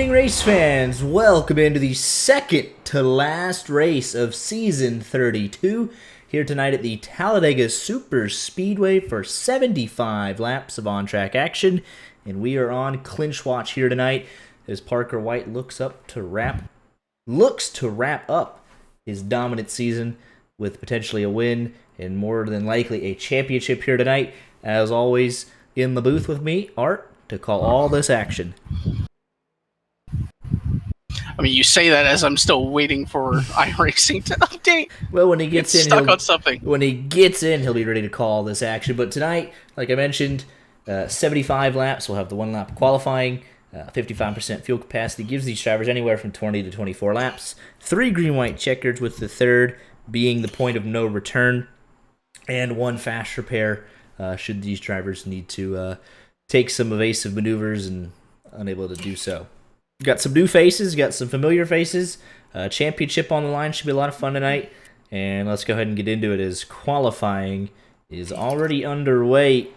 morning, race fans. Welcome into the second to last race of season 32 here tonight at the Talladega Super Speedway for 75 laps of on-track action. And we are on clinch watch here tonight as Parker White looks to wrap up his dominant season with potentially a win and more than likely a championship here tonight. As always, in the booth with me, Art, to call all this action. I mean, you say that as I'm still waiting for iRacing to update. Well, when he gets in, stuck on something. When he gets in, he'll be ready to call this action. But tonight, like I mentioned, 75 laps. We'll have the one lap qualifying. 55% fuel capacity gives these drivers anywhere from 20 to 24 laps. 3 green-white checkers, with the third being the point of no return, and 1 fast repair should these drivers need to take some evasive maneuvers and unable to do so. Got some new faces, got some familiar faces. Championship on the line, should be a lot of fun tonight. And let's go ahead and get into it as qualifying is already underway.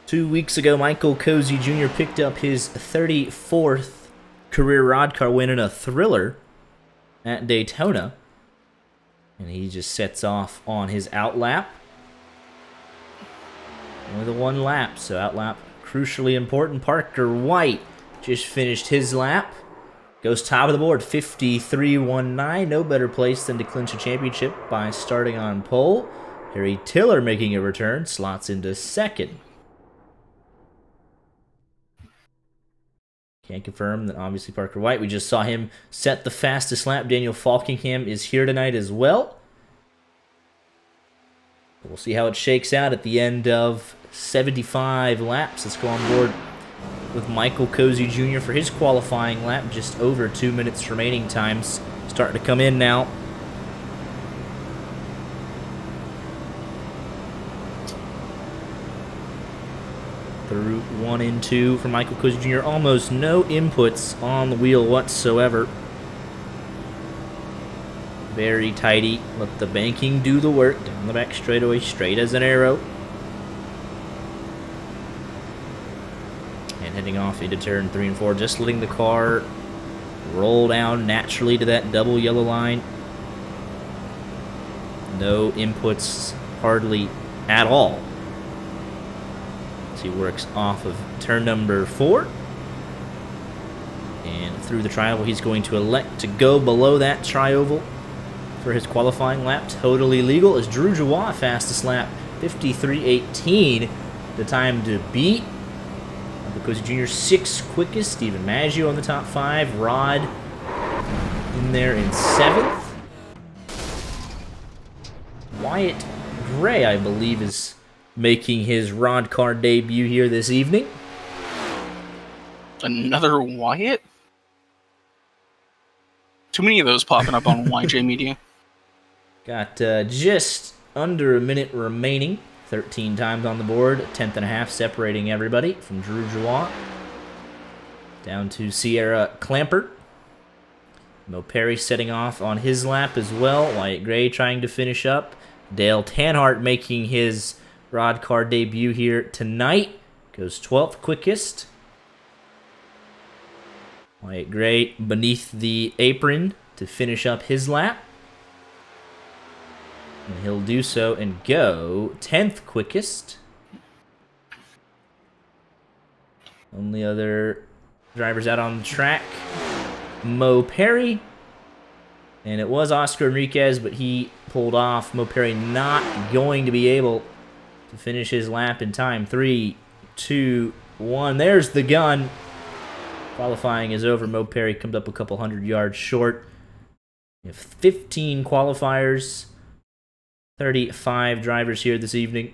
2 weeks ago, Michael Cozy Jr. picked up his 34th career RODDCAR win in a thriller at Daytona. And he just sets off on his outlap. Only the 1 lap, so outlap crucially important. Parker White just finished his lap. Goes top of the board, 53.19. No better place than to clinch a championship by starting on pole. Harry Tiller making a return, slots into second. Can't confirm that obviously Parker White. We just saw him set the fastest lap. Daniel Falkingham is here tonight as well. We'll see how it shakes out at the end of 75 laps. Let's go on board with Michael Cozy Jr. for his qualifying lap. Just over 2 minutes remaining. Times starting to come in now. Through 1 and 2 for Michael Cozy Jr. Almost no inputs on the wheel whatsoever. Very tidy. Let the banking do the work. Down the back straightaway, straight as an arrow. And heading off into turn 3 and 4, just letting the car roll down naturally to that double yellow line. No inputs hardly at all. As he works off of turn number 4. And through the tri-oval, he's going to elect to go below that tri-oval for his qualifying lap. Totally legal as Drew Joie fastest lap, 53.18. The time to beat. Because Jr. 6th quickest. Stephen Maggio on the top 5. Rod in there in 7th. Wyatt Gray, I believe, is making his RODDCAR debut here this evening. Another Wyatt? Too many of those popping up on YJ Media. Got just under a minute remaining. 13 times on the board, 10th and a half separating everybody from Drew Joie down to Sierra Clampert. Mo Perry setting off on his lap as well. Wyatt Gray trying to finish up. Dale Tanhart making his RODDCAR debut here tonight. Goes 12th quickest. Wyatt Gray beneath the apron to finish up his lap. And he'll do so and go 10th quickest. Only other drivers out on the track, Mo Perry. And it was Oscar Enriquez, but he pulled off. Mo Perry not going to be able to finish his lap in time. 3, 2, 1. There's the gun. Qualifying is over. Mo Perry comes up a couple hundred yards short. We have 15 qualifiers. 35 drivers here this evening.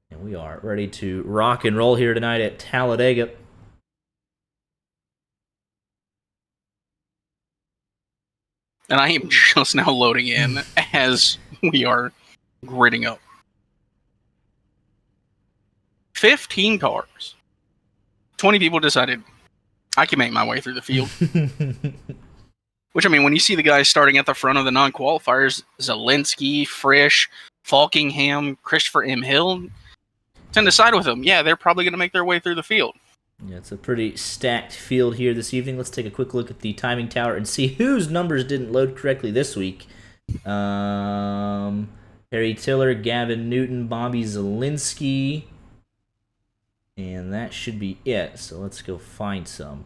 And we are ready to rock and roll here tonight at Talladega. And I am just now loading in as we are gridding up. 15 cars. 20 people decided I can make my way through the field. Which, I mean, when you see the guys starting at the front of the non-qualifiers, Zelensky, Frisch, Falkingham, Christopher M. Hill, tend to side with them. Yeah, they're probably going to make their way through the field. Yeah, it's a pretty stacked field here this evening. Let's take a quick look at the timing tower and see whose numbers didn't load correctly this week. Harry Tiller, Gavin Newton, Bobby Zielinski, and that should be it. So let's go find some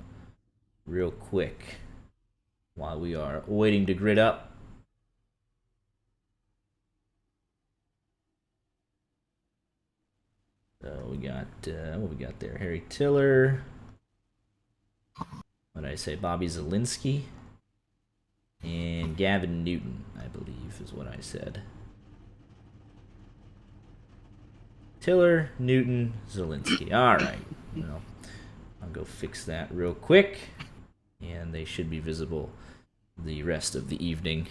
real quick while we are waiting to grid up. So we got, what we got there? Harry Tiller. What did I say? Bobby Zielinski. And Gavin Newton, I believe, is what I said. Tiller, Newton, Zielinski. All right. Well, I'll go fix that real quick. And they should be visible the rest of the evening.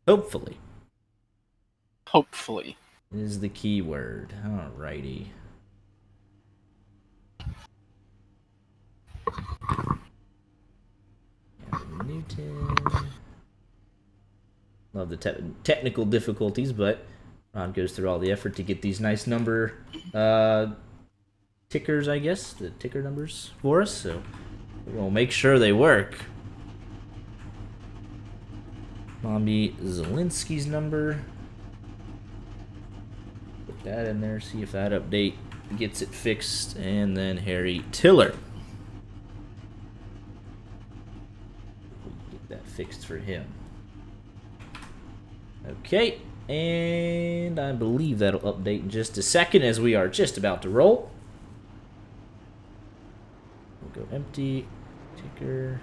Hopefully. Hopefully. Is the key word. All righty. Newton. Love the technical difficulties, but Ron goes through all the effort to get these nice number tickers, I guess, the ticker numbers for us, so we'll make sure they work. Bobby Zielinski's number. Put that in there, see if that update gets it fixed, and then Harry Tiller. Get that fixed for him. Okay, and I believe that'll update in just a second as we are just about to roll. We'll go empty, ticker,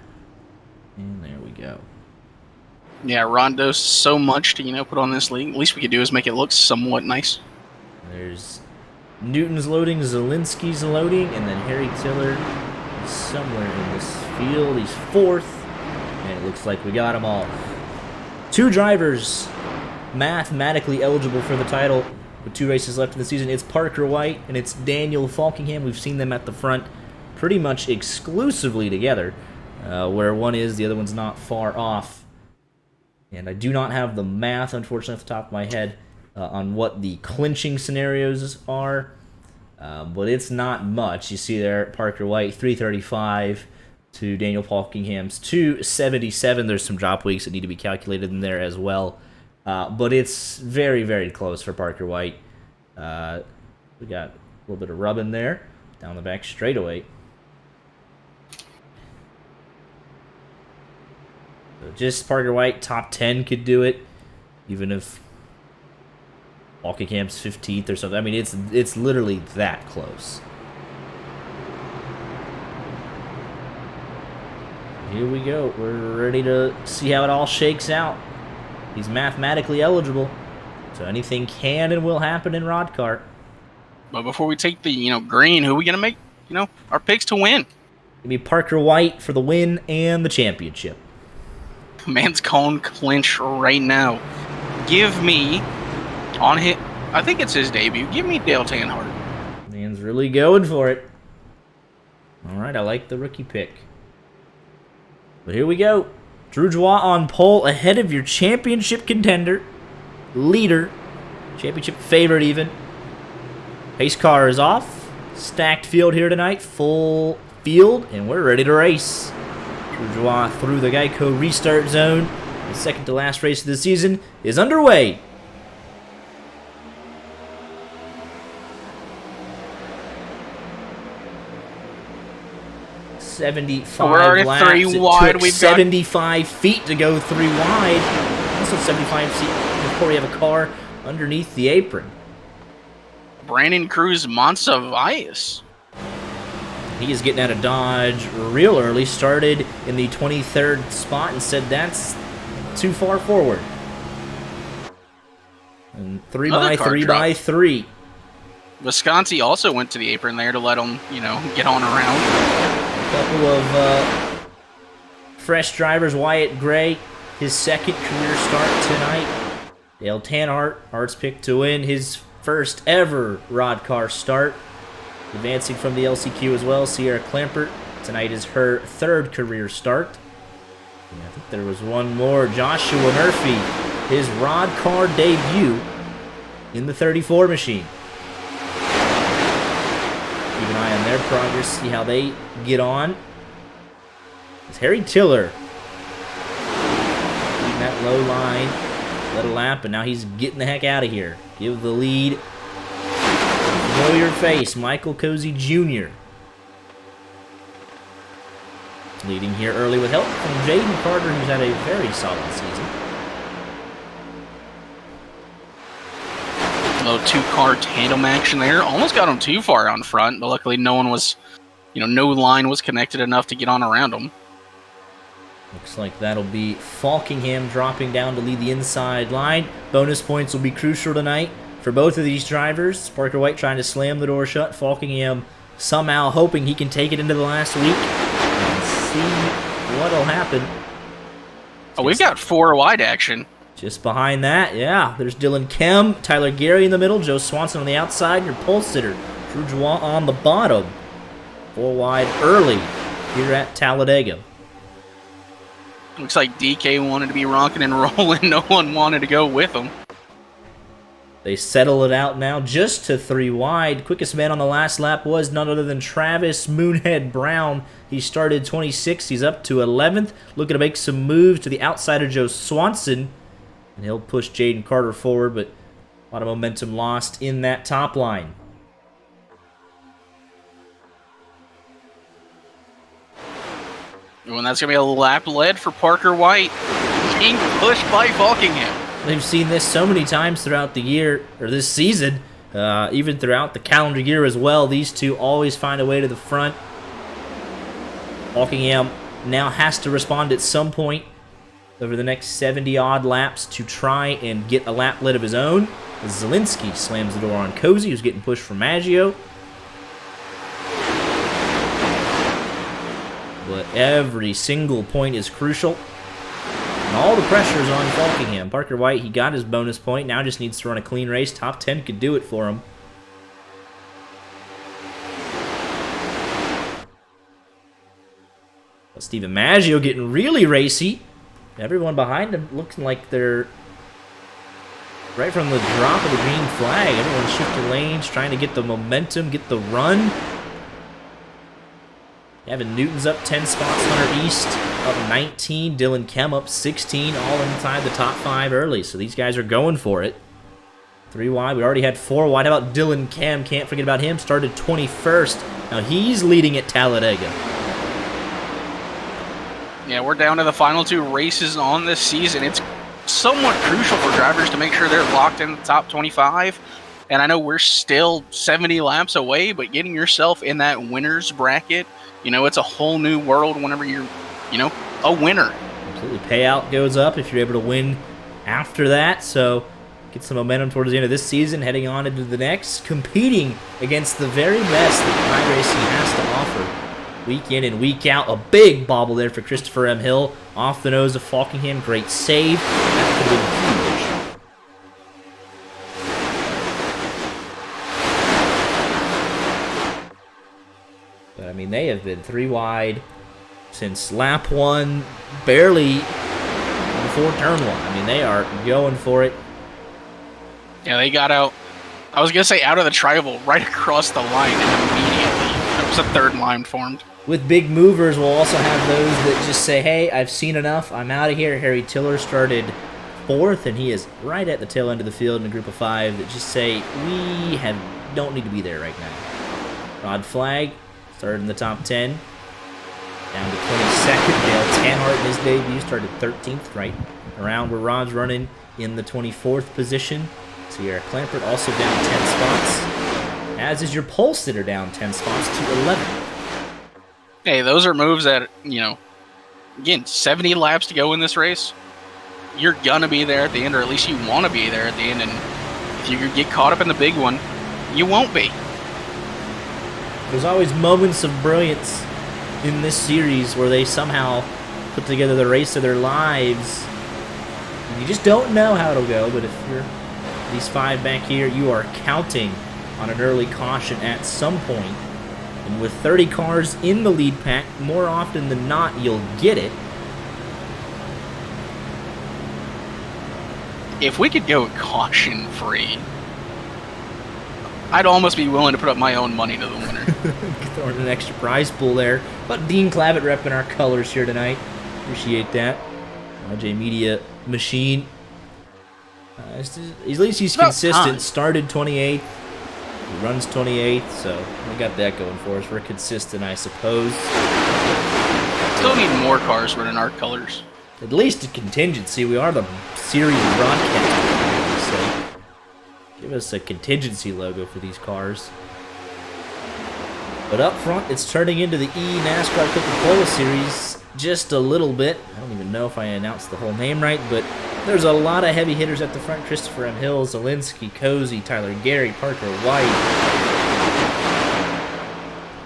and there we go. Yeah, Ron does so much to, put on this league. Least we could do is make it look somewhat nice. There's Newton's loading, Zielinski's loading, and then Harry Tiller is somewhere in this field. He's fourth, and it looks like we got them all. Two drivers mathematically eligible for the title with 2 races left in the season. It's Parker White and it's Daniel Falkingham. We've seen them at the front pretty much exclusively together, where one is, the other one's not far off. And I do not have the math, unfortunately, off the top of my head on what the clinching scenarios are, but it's not much. You see there, Parker White, 335 to Daniel Falkingham's 277. There's some drop weeks that need to be calculated in there as well. But it's very, very close for Parker White. We got a little bit of rubbing there down the back straightaway. So just Parker White, top 10 could do it, even if Falkingham's 15th or something. I mean, it's literally that close. Here we go. We're ready to see how it all shakes out. He's mathematically eligible, so anything can and will happen in RODDCAR. But before we take the, green, who are we going to make, our picks to win? Give me Parker White for the win and the championship. Man's calling clinch right now. Give me, on hit, I think it's his debut, give me Dale Earnhardt. Man's really going for it. All right, I like the rookie pick. But here we go. Drew Joie on pole ahead of your championship contender, leader, championship favorite even. Pace car is off. Stacked field here tonight, full field, and we're ready to race. Drew Joie through the Geico restart zone. The second to last race of the season is underway. We're 75 laps. 3 wide. We've 75 feet to go 3 wide. Also 75 feet before we have a car underneath the apron. Brandon Cruz Monsavias. He is getting out of Dodge real early. Started in the 23rd spot and said that's too far forward. And 3 by 3 by 3. Visconti also went to the apron there to let him, get on around. A couple of fresh drivers. Wyatt Gray, his second career start tonight. Dale Earnhardt, Art's pick to win his first ever RODDCAR start. Advancing from the LCQ as well, Sierra Clampert. Tonight is her 3rd career start. And I think there was one more. Joshua Murphy, his RODDCAR debut in the 34 machine. Keep an eye on their progress, see how they get on. It's Harry Tiller. Leading that low line. Let a lap, and now he's getting the heck out of here. Give the lead. Familiar face, Michael Cozy Jr. Leading here early with help from Jaden Carter, who's had a very solid season. A little two-car tandem action there. Almost got him too far on front, but luckily no one was, no line was connected enough to get on around him. Looks like that'll be Falkingham dropping down to lead the inside line. Bonus points will be crucial tonight for both of these drivers. Parker White trying to slam the door shut. Falkingham somehow hoping he can take it into the last week and see what'll happen. Oh, we've got 4 wide action. Just behind that, yeah, there's Dylan Kem, Tyler Gary in the middle, Joe Swanson on the outside, and your pole sitter, Drew Joie on the bottom. 4 wide early here at Talladega. Looks like DK wanted to be rocking and rolling. No one wanted to go with him. They settle it out now just to 3 wide. Quickest man on the last lap was none other than Travis Moonhead Brown. He started 26th. He's up to 11th. Looking to make some moves to the outside of Joe Swanson. And he'll push Jaden Carter forward, but a lot of momentum lost in that top line. And that's going to be a lap led for Parker White. Being pushed by Falkingham. They've seen this so many times throughout the year, or this season, even throughout the calendar year as well. These two always find a way to the front. Falkingham now has to respond at some point over the next 70-odd laps to try and get a lap lead of his own. Zielinski slams the door on Cozy, who's getting pushed from Maggio. But every single point is crucial. And all the pressure is on Falkingham. Parker White, he got his bonus point. Now just needs to run a clean race. Top 10 could do it for him. Steven Maggio getting really racy. Everyone behind him looks like they're right from the drop of the green flag. Everyone's shifting lanes, trying to get the momentum, get the run. Evan Newton's up 10 spots, Hunter East up 19, Dylan Kem up 16, all inside the top 5 early. So these guys are going for it. 3 wide. We already had 4 wide. How about Dylan Kem? Can't forget about him. Started 21st. Now he's leading at Talladega. Yeah, we're down to the final 2 races on this season. It's somewhat crucial for drivers to make sure they're locked in the top 25. And I know we're still 70 laps away, but getting yourself in that winner's bracket, it's a whole new world whenever you're, a winner. Absolutely. Payout goes up if you're able to win after that. So get some momentum towards the end of this season, heading on into the next, competing against the very best that iRacing has to offer. Week in and week out. A big bobble there for Christopher M. Hill. Off the nose of Falkingham. Great save. That could have been huge. But, I mean, they have been 3 wide since lap 1, barely before turn 1. I mean, they are going for it. Yeah, they got out. I was going to say out of the tri-oval right across the line, and immediately there was a 3rd line formed. With big movers, we'll also have those that just say, hey, I've seen enough. I'm out of here. Harry Tiller started 4th, and he is right at the tail end of the field in a group of 5 that just say, don't need to be there right now. Rod Flagg started in the top 10. Down to 22nd. Dale Tanhart in his debut started 13th, right around where Rod's running in the 24th position. Sierra Clampert also down 10 spots. As is your pole sitter down 10 spots to 11th. Hey, those are moves that, again, 70 laps to go in this race. You're going to be there at the end, or at least you want to be there at the end. And if you get caught up in the big one, you won't be. There's always moments of brilliance in this series where they somehow put together the race of their lives. And you just don't know how it'll go, but if you're these 5 back here, you are counting on an early caution at some point. And with 30 cars in the lead pack, more often than not, you'll get it. If we could go caution-free, I'd almost be willing to put up my own money to the winner. Throwing an extra prize pool there. But Dean Clavitt repping our colors here tonight. Appreciate that. LJ Media Machine. At least he's consistent. Started 28th. He runs 28th, so we got that going for us. We're consistent, I suppose. Still need more cars running our colors. At least a contingency. We are the series broadcast. So give us a contingency logo for these cars. But up front, it's turning into the NASCAR Coca-Cola Series just a little bit. I don't even know if I announced the whole name right, but there's a lot of heavy hitters at the front. Christopher M. Hill, Zielinski, Cozy, Tyler Gary, Parker White.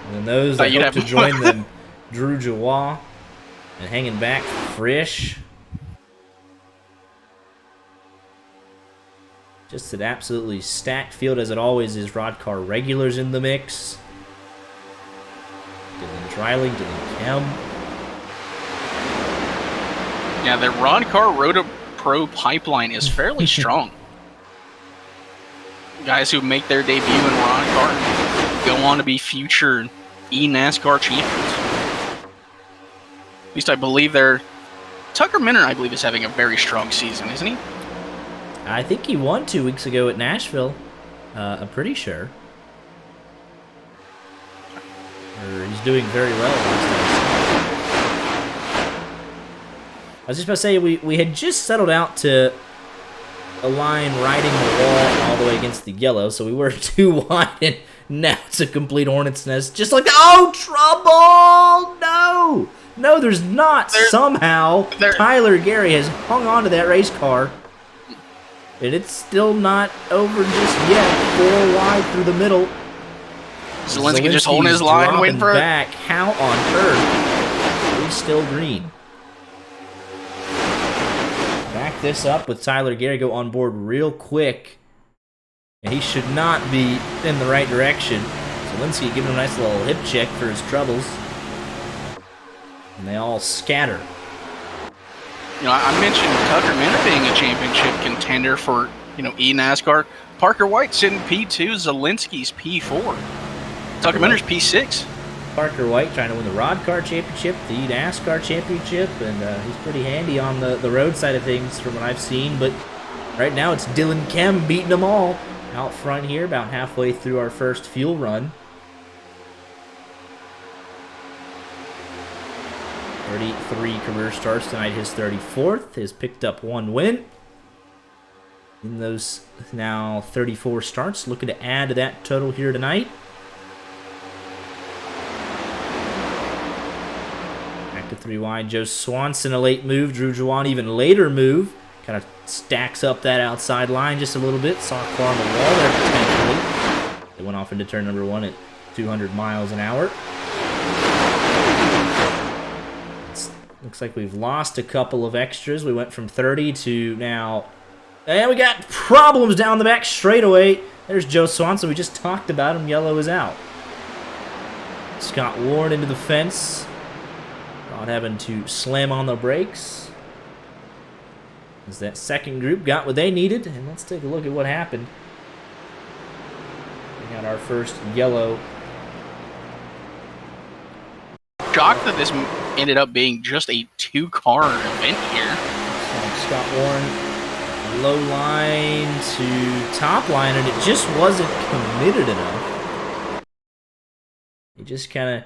And then those that hope to join them, Drew Jawah, and hanging back, Frisch. Just an absolutely stacked field, as it always is. RODDCAR regulars in the mix. Dylan Dreiling, Dylan Kemp. Yeah, the RODDCAR Roto Pro pipeline is fairly strong. Guys who make their debut in RODDCAR go on to be future NASCAR champions. At least I believe they're... Tucker Minner, I believe, is having a very strong season, isn't he? I think he won 2 weeks ago at Nashville. I'm pretty sure. Or he's doing very well last time. I was just about to say, we had just settled out to a line riding the wall all the way against the yellow, so we were too wide, and now it's a complete hornet's nest. Just like, oh, trouble! No! No, there's not. Somehow, Tyler Gary has hung on to that race car, and it's still not over just yet. 4 wide through the middle. Zielinski just holding his line, waiting for it. Back. How on earth? He's still green. Back this up with Tyler Gary. Go on board real quick. And he should not be in the right direction. Zielinski giving him a nice little hip check for his troubles. And they all scatter. You know, I mentioned Tucker Minner being a championship contender for, NASCAR. Parker White sitting P2, Zielinski's P4. Tucker Minner's P6. Parker White trying to win the RODDCAR championship, the NASCAR championship, and he's pretty handy on the road side of things from what I've seen. But right now it's Dylan Kemp beating them all out front here, about halfway through our first fuel run. 33 career starts tonight, his 34th, has picked up 1 win. In those now 34 starts, looking to add to that total here tonight. Back to 3 wide, Joe Swanson, a late move. Drew Jawah, even later move. Kind of stacks up that outside line just a little bit. Saw a car on the wall there potentially. They went off into turn number 1 at 200 miles an hour. Looks like we've lost a couple of extras. We went from 30 to now... And we got problems down the back straightaway. There's Joe Swanson. We just talked about him. Yellow is out. Scott Warren into the fence. Not having to slam on the brakes. As that second group got what they needed. And let's take a look at what happened. We got our first yellow. Shocked that this ended up being just a 2-car event here. Scott Warren, low line to top line, and it just wasn't committed enough. He just kind of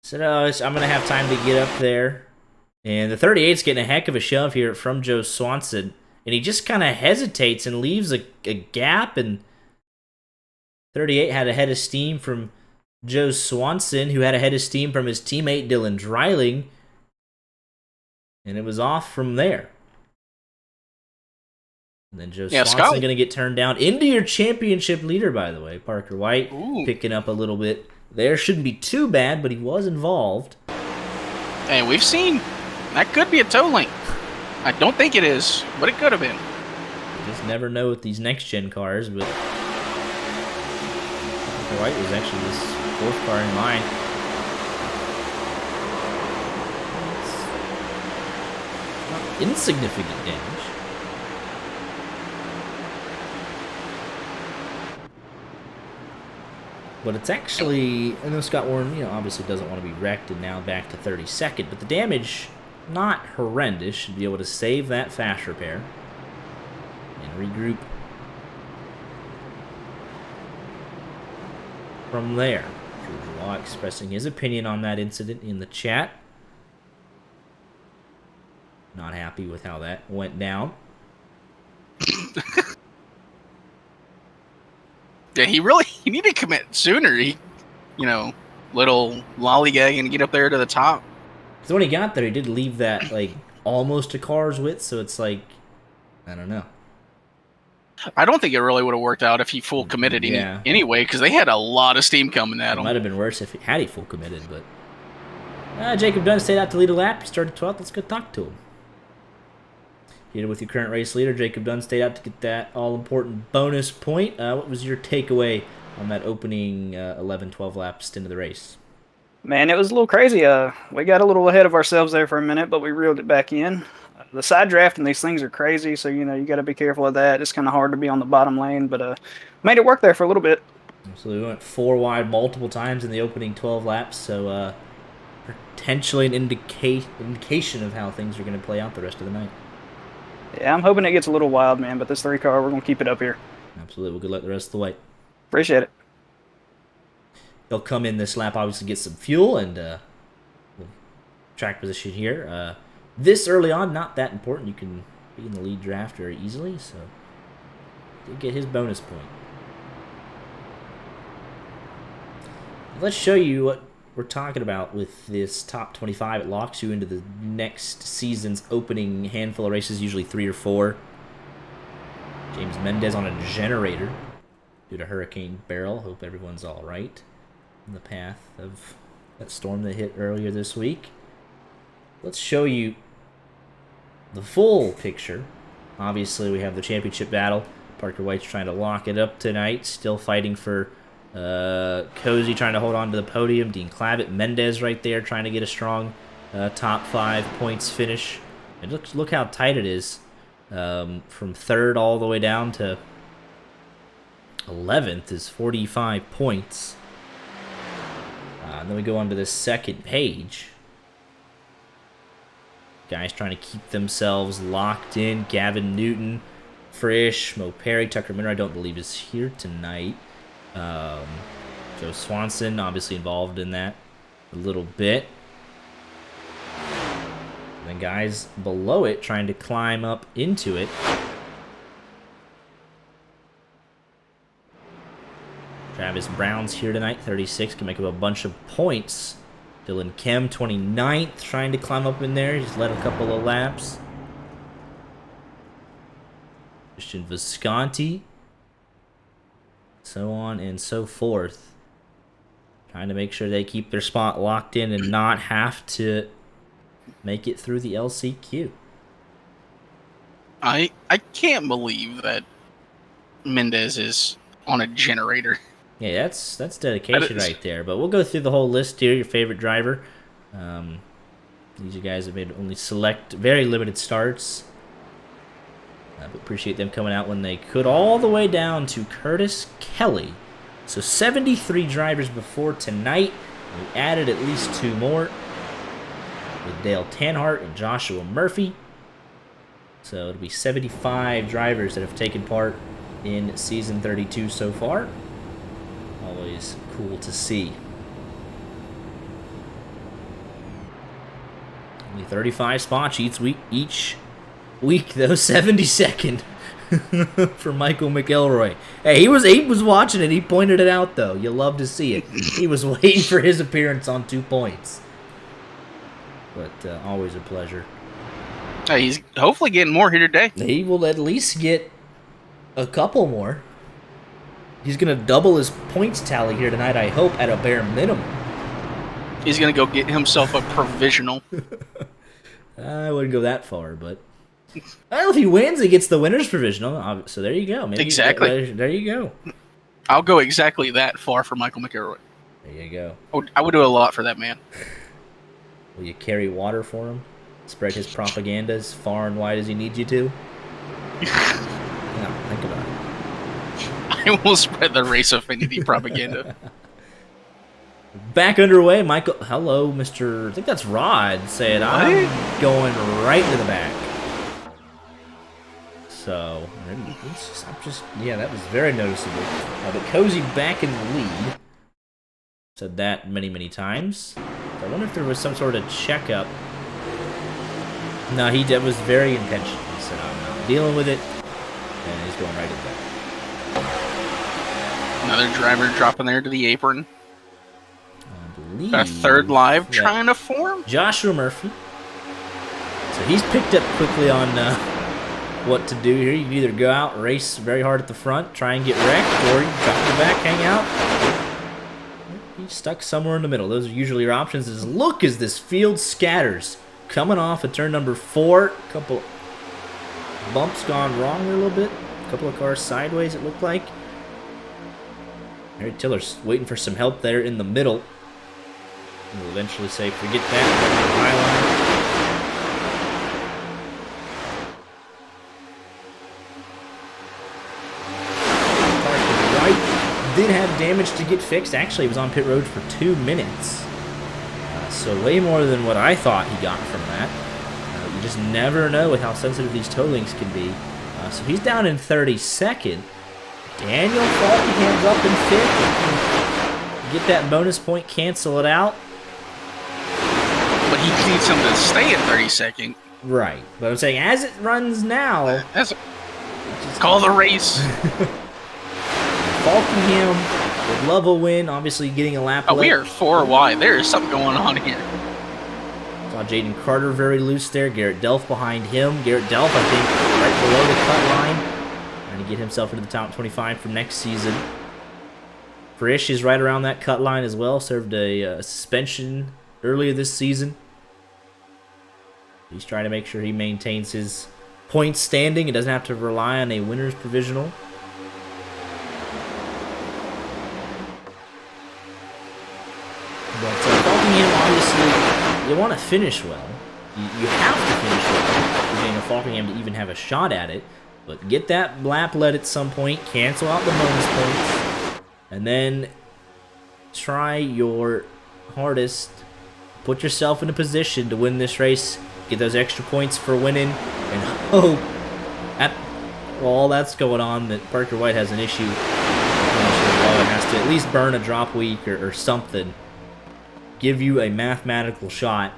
said, oh, I'm going to have time to get up there. And the 38's getting a heck of a shove here from Joe Swanson. And he just kind of hesitates and leaves a gap. And 38 had a head of steam from Joe Swanson, who had a head of steam from his teammate Dylan Dreiling. And it was off from there. And then Joe Swanson going to get turned down into your championship leader, by the way. Parker White picking up a little bit there. Shouldn't be too bad, but he was involved. And we've seen that could be a toe link. I don't think it is, but it could have been. You just never know with these next-gen cars, but Parker White was actually this 4th car in line. It's not insignificant damage. But it's actually, I know Scott Warren, obviously doesn't want to be wrecked and now back to 32nd, but the damage, not horrendous. Should be able to save that fast repair and regroup from there. George Law expressing his opinion on that incident in the chat. Not happy with how that went down. Yeah, he needed to commit sooner. He, little lollygag and get up there to the top. Because when he got there, he did leave that, almost a car's width, so it's like, I don't know. I don't think it really would have worked out if he full committed anyway, because they had a lot of steam coming at him. It might have been worse if he full committed, but... Jacob Dunn stayed out to lead a lap. He started 12th. Let's go talk to him. Here with your current race leader, Jacob Dunn stayed out to get that all-important bonus point. What was your takeaway on that opening 11, 12 laps into the race? Man, it was a little crazy. We got a little ahead of ourselves there for a minute, but we reeled it back in. The side draft and these things are crazy, so, you got to be careful of that. It's kind of hard to be on the bottom lane, but made it work there for a little bit. So we went 4 wide multiple times in the opening 12 laps, so potentially an indication of how things are going to play out the rest of the night. Yeah, I'm hoping it gets a little wild, man, but this 3-car, we're going to keep it up here. Absolutely. Well, good luck the rest of the way. Appreciate it. He'll come in this lap, obviously get some fuel, and track position here. This early on, not that important. You can be in the lead draft very easily, so did get his bonus point. Let's show you what we're talking about with this top 25. It locks you into the next season's opening handful of races, usually 3 or 4. James Mendez on a generator due to Hurricane Beryl. Hope everyone's all right in the path of that storm that hit earlier this week. Let's show you the full picture. Obviously, we have the championship battle. Parker White's trying to lock it up tonight, still fighting for Cozy, trying to hold on to the podium. Dean Clavitt, Mendez right there trying to get a strong top 5 points finish. And look how tight it is, from 3rd all the way down to 11th is 45 points. And then we go on to the second page. Guys trying to keep themselves locked in. Gavin Newton, Frisch, Mo Perry, Tucker Miller I don't believe is here tonight. Joe Swanson obviously involved in that a little bit. And then guys below it trying to climb up into it. Travis Brown's here tonight, 36, can make up a bunch of points. Dylan Kem, 29th, trying to climb up in there. He's led a couple of laps. Christian Visconti. So on and so forth. Trying to make sure they keep their spot locked in and not have to make it through the LCQ. I can't believe that Mendez is on a generator. Yeah, that's dedication right there. But we'll go through the whole list here. Your favorite driver. These guys have made only select, very limited starts. But appreciate them coming out when they could. All the way down to Curtis Kelly. So 73 drivers before tonight. We added at least 2 more with Dale Tanhart and Joshua Murphy. So it'll be 75 drivers that have taken part in Season 32 so far. Always cool to see. Only 35 spots each week though. 72nd for Michael McElroy. Hey, he was watching it. He pointed it out though. You love to see it. He was waiting for his appearance on 2 points. But always a pleasure. He's hopefully getting more here today. He will at least get a couple more. He's going to double his points tally here tonight, I hope, at a bare minimum. He's going to go get himself a provisional. I wouldn't go that far, but... I don't know if he wins, he gets the winner's provisional. So there you go. Maybe exactly. There you go. I'll go exactly that far for Michael McElroy. There you go. I would do a lot for that man. Will you carry water for him? Spread his propaganda as far and wide as he needs you to? Yeah, think about it. I will spread the race affinity propaganda. back underway. Michael, hello, Mr. I think that's Rod saying I'm going right to the back. So, yeah, that was very noticeable. But Cozy back in the lead. Said that many, many times. I wonder if there was some sort of checkup. No, that was very intentional. He said, I'm not dealing with it. And he's going right to the back. Another driver dropping there to the apron. I believe. A third live trying to form. Joshua Murphy. So he's picked up quickly on what to do here. You can either go out, race very hard at the front, try and get wrecked, or you drop the back, hang out. He's stuck somewhere in the middle. Those are usually your options. Look as this field scatters. Coming off of turn number 4. A couple bumps gone wrong there a little bit. A couple of cars sideways, it looked like. Harry Tiller's waiting for some help there in the middle. We'll eventually say, forget that. Did have damage to get fixed. Actually, he was on pit road for 2 minutes. So way more than what I thought he got from that. You just never know with how sensitive these toe links can be. So he's down in 32nd. Daniel Falkenham's up in 5th. Get that bonus point, cancel it out. But he needs him to stay at 32nd. Right. But I'm saying, as it runs now... Call the race. Falkenham would love a win, obviously getting a lap. We are 4 wide. There is something going on here. Saw Jaden Carter very loose there. Garrett Delph behind him. Garrett Delph, I think, right below the cut line. Trying to get himself into the top 25 for next season. Frisch is right around that cut line as well. Served a suspension earlier this season. He's trying to make sure he maintains his point standing and doesn't have to rely on a winner's provisional. But Falkenham, obviously, you want to finish well. You have to finish well for Daniel Falkenham to even have a shot at it. But get that lap led at some point, cancel out the bonus points, and then try your hardest. Put yourself in a position to win this race, get those extra points for winning, and hope while that's going on that Parker White has an issue. And has to at least burn a drop week or something. Give you a mathematical shot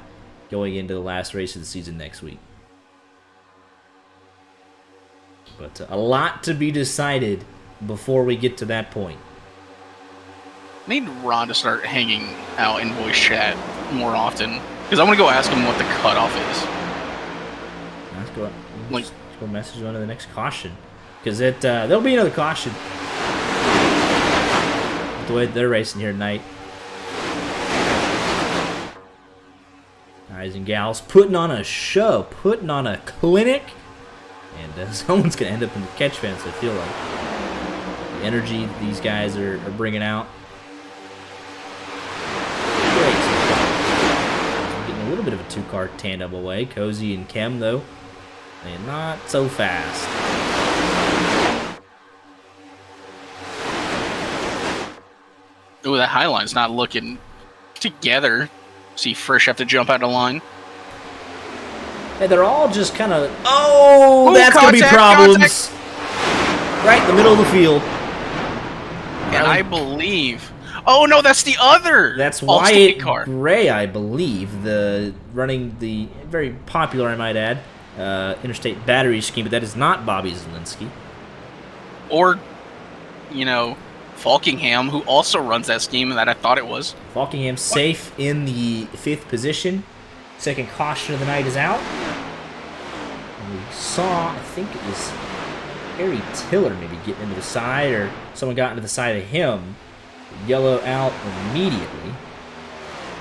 going into the last race of the season next week. But a lot to be decided before we get to that point. I need Ron to start hanging out in voice chat more often. Because I want to go ask him what the cutoff is. Let's go message on to the next caution. Because there'll be another caution. The way they're racing here tonight. Guys and gals putting on a show, putting on a clinic, and someone's going to end up in the catch fence, I feel like. The energy these guys are bringing out. Great. Getting a little bit of a 2-car tandem away. Cozy and Kem, though, and not so fast. Ooh, that high line's not looking together. See Frisch have to jump out of line. Hey, they're all just kind of... Oh, that's going to be problems. Right in the middle of the field. And I believe... Oh, no, that's the other. That's Wyatt Gray, I believe. Running the very popular, I might add, interstate battery scheme, but that is not Bobby Zielinski. Or, Falkenham, who also runs that scheme that I thought it was. Falkenham safe in the 5th position. Second caution of the night is out. And we saw, I think it was Harry Tiller maybe getting into the side, or someone got into the side of him. Yellow out immediately.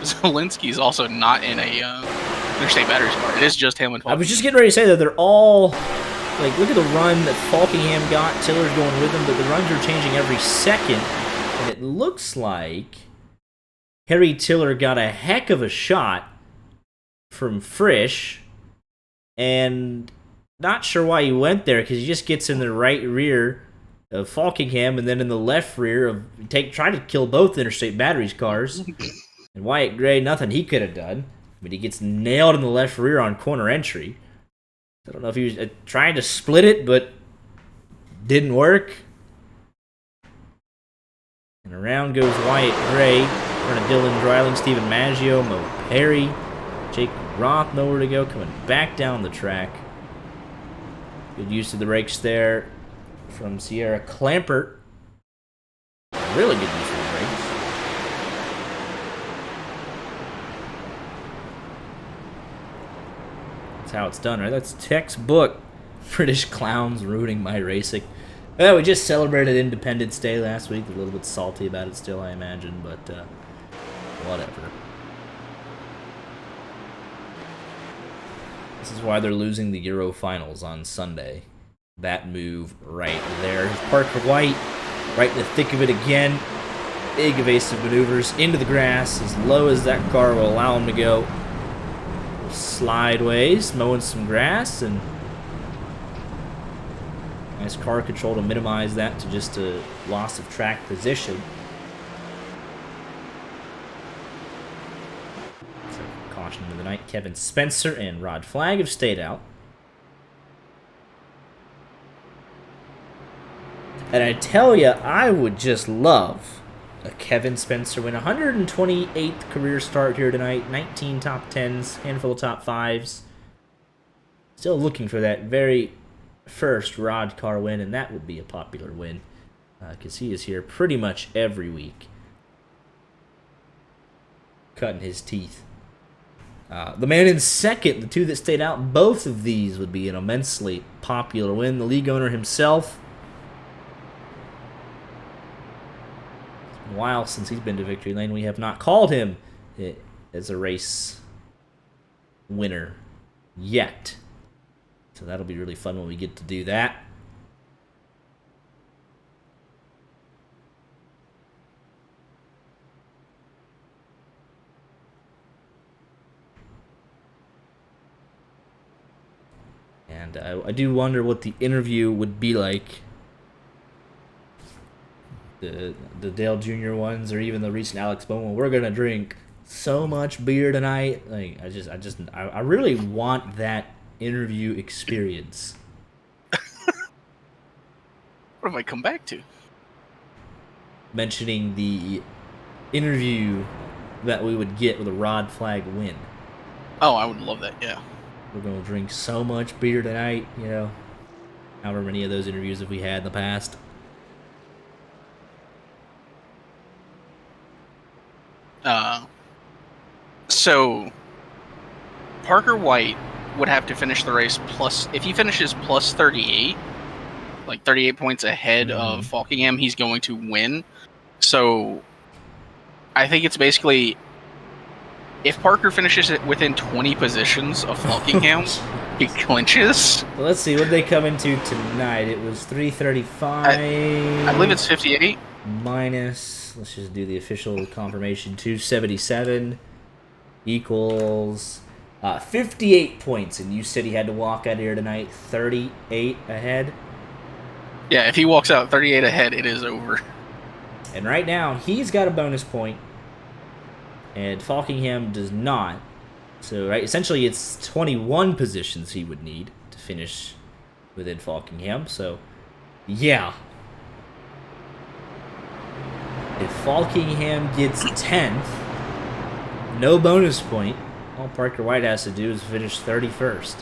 Zielinski's also not in a interstate battery car. It is just him and Falkenham. I was just getting ready to say that they're all... Like, look at the run that Falkenham got. Tiller's going with him, but the runs are changing every second. And it looks like Harry Tiller got a heck of a shot from Frisch. And not sure why he went there, because he just gets in the right rear of Falkenham and then in the left rear of... try to kill both interstate batteries cars. And Wyatt Gray, nothing he could have done. But he gets nailed in the left rear on corner entry. I don't know if he was trying to split it, but didn't work. And around goes Wyatt Gray. In front of Dylan Dreiling, Stephen Maggio, Mo Perry, Jake Roth, nowhere to go, coming back down the track. Good use of the brakes there from Sierra Clampert. Really good use of the brakes. That's how it's done, right? That's textbook British clowns ruining my racing. Well, we just celebrated Independence Day last week. A little bit salty about it still, I imagine, but whatever. This is why they're losing the Euro Finals on Sunday. That move right there. Parker White right in the thick of it again. Big evasive maneuvers into the grass as low as that car will allow him to go. Slideways, mowing some grass, and nice car control to minimize that to just a loss of track position. So, caution of the night. Kevin Spencer and Rod Flagg have stayed out. And I tell you, I would just love a Kevin Spencer win. 128th career start here tonight. 19 top 10s, handful of top 5s. Still looking for that very first RODDCAR win, and that would be a popular win. Because he is here pretty much every week. Cutting his teeth. The man in second, the two that stayed out, both of these would be an immensely popular win. The league owner himself. A while since he's been to victory lane. We have not called him as a race winner yet. So that'll be really fun when we get to do that. And I do wonder what the interview would be like. The Dale Jr. ones, or even the recent Alex Bowman. We're gonna drink so much beer tonight. Like I really want that interview experience. What have I come back to? Mentioning the interview that we would get with a Rod Flag win. Oh, I would love that. Yeah. We're gonna drink so much beer tonight. You know, however many of those interviews have we had in the past. So Parker White would have to finish the race plus, if he finishes plus 38, like 38 points ahead of Falkingham, he's going to win. So I think it's basically, if Parker finishes it within 20 positions of Falkingham, he clinches. Well, let's see, what did they come into tonight? It was 335. I believe it's 58. Minus, let's just do the official confirmation, 277 equals 58 points. And you said he had to walk out here tonight 38 ahead? Yeah, if he walks out 38 ahead, it is over. And right now, he's got a bonus point, and Falkingham does not. So, right, essentially it's 21 positions he would need to finish within Falkingham. So, yeah. If Falkingham gets 10th, no bonus point, all Parker White has to do is finish 31st.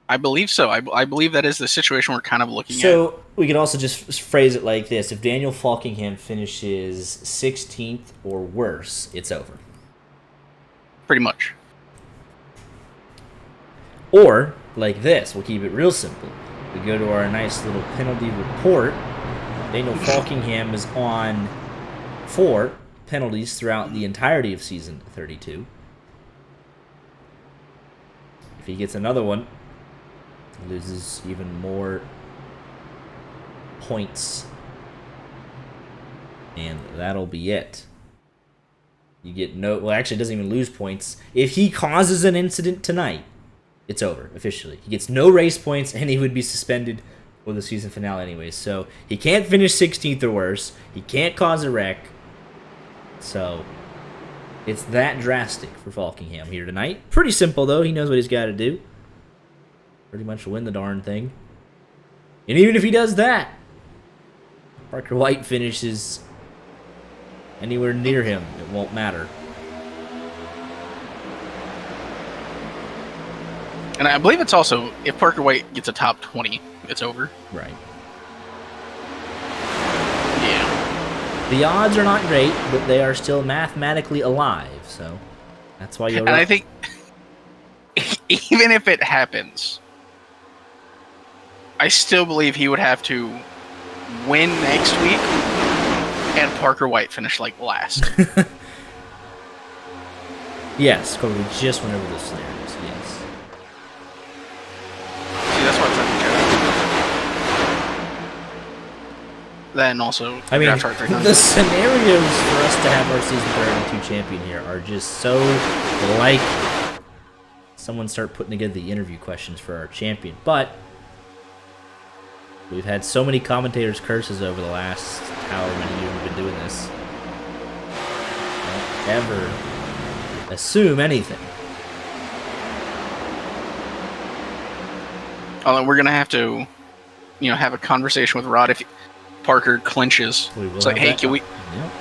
I believe so. I believe that is the situation we're kind of looking at. So we could also just phrase it like this. If Daniel Falkingham finishes 16th or worse, it's over. Pretty much. Or, like this, we'll keep it real simple. We go to our nice little penalty report. Daniel Falkingham is on 4 penalties throughout the entirety of season 32. If he gets another one, he loses even more points. And that'll be it. You get no... Well, actually, it doesn't even lose points. If he causes an incident tonight, it's over, officially. He gets no race points, and he would be suspended for the season finale anyway. So, he can't finish 16th or worse. He can't cause a wreck. So, It's that drastic for Falkingham here tonight. Pretty simple, though. He knows what he's got to do. Pretty much win the darn thing. And even if he does that, Parker White finishes anywhere near him, it won't matter. And I believe it's also, if Parker White gets a top 20, it's over. Right. Yeah. The odds are not great, but they are still mathematically alive, so that's why you'll... And I think, even if it happens, I still believe he would have to win next week and Parker White finish like last. Yes, probably just whenever the scenarios, yes. See, that's what I'm trying to get. Then also, I mean, draft chart 300. the scenarios for us to have our season 32 champion here are just so like someone start putting together the interview questions for our champion. But we've had so many commentators' curses over the last however many years we've been doing this. Don't ever assume anything. We're gonna have to, have a conversation with Rod if Parker clinches. It's like, hey, can we? Yep.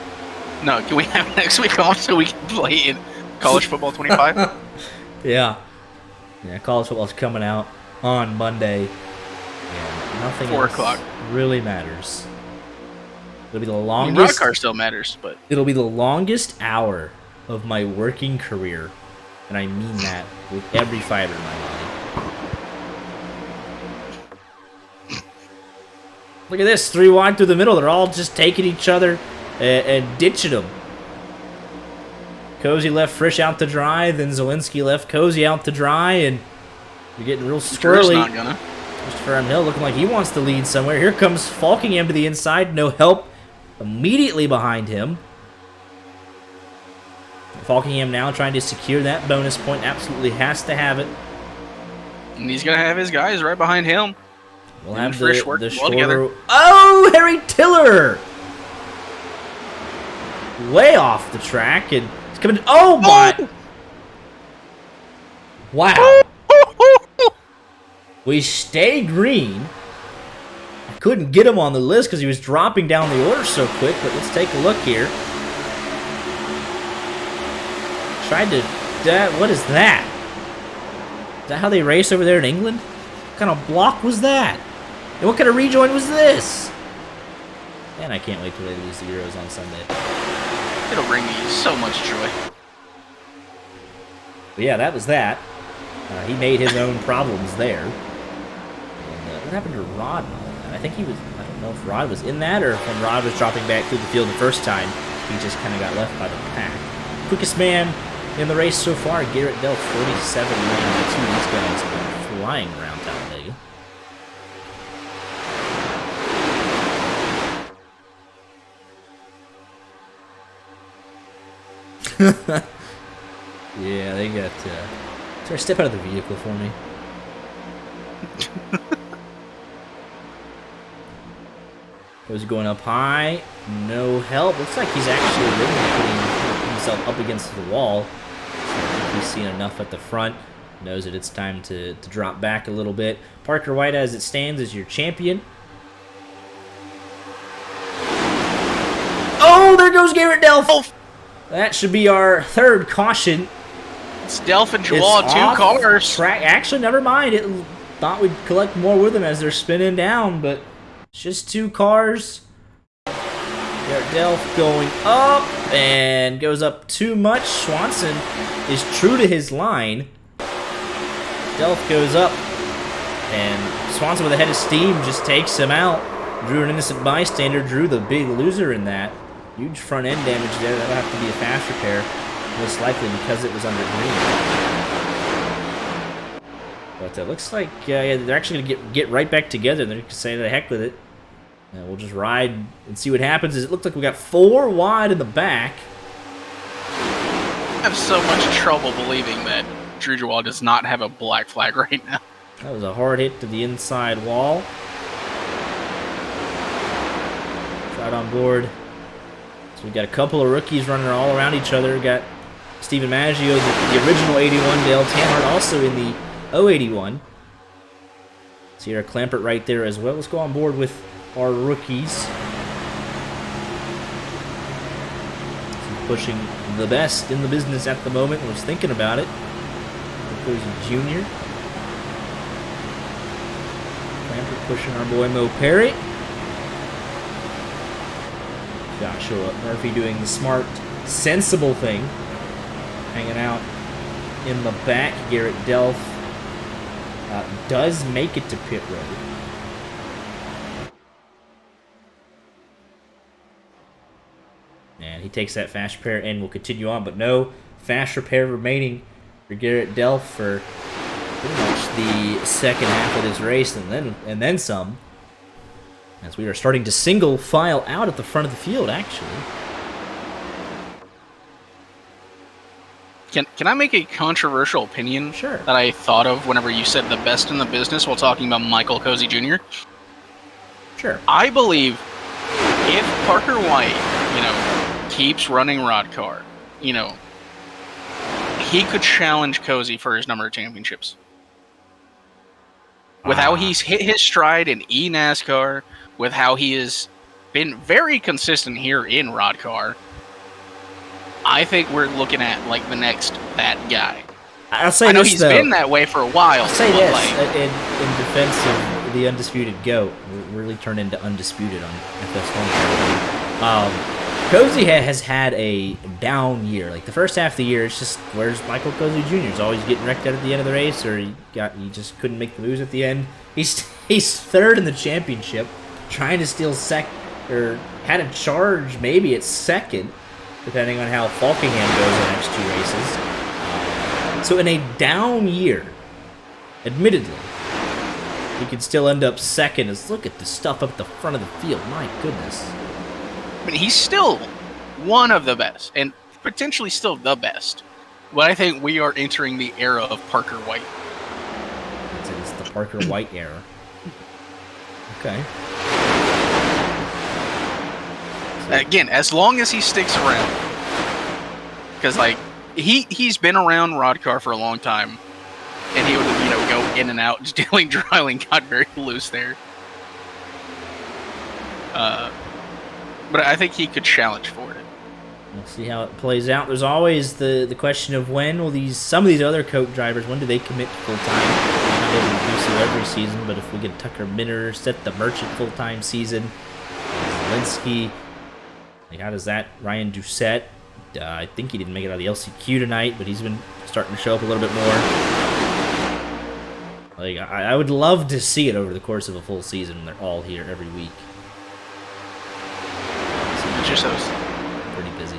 No, can we have next week off so we can play in college football 25? Yeah, college football's coming out on Monday. And nothing 4 else o'clock really matters. It'll be the I mean, longest. RODDCAR still matters, but It'll be the longest hour of my working career, and I mean that with every fiber in my body. Look at this, 3 wide through the middle. They're all just taking each other and ditching them. Cozy left Frisch out to dry, then Zielinski left Cozy out to dry, and you're getting real Drew's squirrely. not gonna. Christopher Hill looking like he wants to lead somewhere. Here comes Falkingham to the inside. No help immediately behind him. Falkingham now trying to secure that bonus point. Absolutely has to have it. And he's gonna have his guys right behind him. We'll And have Frisch the working well shorter... together. Oh, Harry Tiller! Way off the track, and it's coming... Oh, my... Wow. We stay green. I couldn't get him on the list because he was dropping down the order so quick, but let's take a look here. Tried to... What is that? Is that how they race over there in England? What kind of block was that? And what kind of rejoin was this? Man, I can't wait till they lose the Euros on Sunday. It'll bring me so much joy. But yeah, that was that. He made his own problems there. And, what happened to Rod? I think he was... I don't know if Rod was in that or if when Rod was dropping back through the field the first time, he just kind of got left by the pack. Quickest man in the race so far, Garrett Delph, 47.92. These guys have been flying around Talladega. Yeah, they got... Sorry, step out of the vehicle for me. Goes going up high. No help. Looks like he's actually literally putting himself up against the wall. So I think he's seen enough at the front. Knows that it's time to drop back a little bit. Parker White, as it stands, is your champion. Oh, there goes Garrett Delph. That should be our third caution. It's Delph and Joel, 2 cars. Track. Actually, never mind. It thought we'd collect more with them as they're spinning down, but it's just 2 cars. Garrett Delph going up and goes up too much. Swanson is true to his line. Delph goes up and Swanson with a head of steam just takes him out. Drew an innocent bystander. Drew the big loser in that. Huge front end damage there. That'll have to be a fast repair. Most likely because it was under green. But it looks like yeah, they're actually going to get right back together. They're going to say the heck with it. And we'll just ride and see what happens. It looks like we got 4 wide in the back. I have so much trouble believing that Drew Jawal does not have a black flag right now. That was a hard hit to the inside wall. Right on board. So we got a couple of rookies running all around each other. Got Stephen Maggio, the original 81. Dale Tanhart also in the 081. Sierra Clampert right there as well. Let's go on board with our rookies. Pushing the best in the business at the moment. I was thinking about it. There's a junior. Clampert pushing our boy Mo Perry. Joshua Murphy doing the smart, sensible thing. Hanging out in the back. Garrett Delph does make it to pit road. And he takes that fast repair and will continue on, but no fast repair remaining for Garrett Delph for pretty much the second half of this race and then some. As we are starting to single file out at the front of the field, actually. Can I make a controversial opinion Sure. that I thought of whenever you said the best in the business while talking about Michael Cozy Jr.? Sure. I believe if Parker White, keeps running RODDCAR, he could challenge Cozy for his number of championships. With how he's hit his stride in eNASCAR, with how he has been very consistent here in RODDCAR, I think we're looking at like the next that guy. I'll say I know this, he's though. been that way for a while. I'll say but, this, like, in defense of the undisputed GOAT, we really turned into undisputed on FS Home. Cozy has had a down year. Like the first half of the year, it's just where's Michael Cozy Jr.? He's always getting wrecked out at the end of the race, or he just couldn't make the moves at the end. He's third in the championship, trying to steal or had a charge maybe at second, depending on how Falkingham goes the next two races. So in a down year, admittedly, he could still end up second. As look at the stuff up at the front of the field. My goodness. I mean, he's still one of the best, and potentially still the best. But I think we are entering the era of Parker White. It's the Parker White era. Okay. Again, as long as he sticks around. Because, like, he's been around RODDCAR for a long time. And he would, go in and out. Dylan Dryling got very loose there. But I think he could challenge for it. We'll see how it plays out. There's always the question of when will some of these other coach drivers, when do they commit to full time? Not able to do so every season, but if we get Tucker Minner set the Merchant full time season, Zielinski, like how does that? Ryan Doucette, I think he didn't make it out of the LCQ tonight, but he's been starting to show up a little bit more. Like I would love to see it over the course of a full season when they're all here every week. Just those Pretty busy.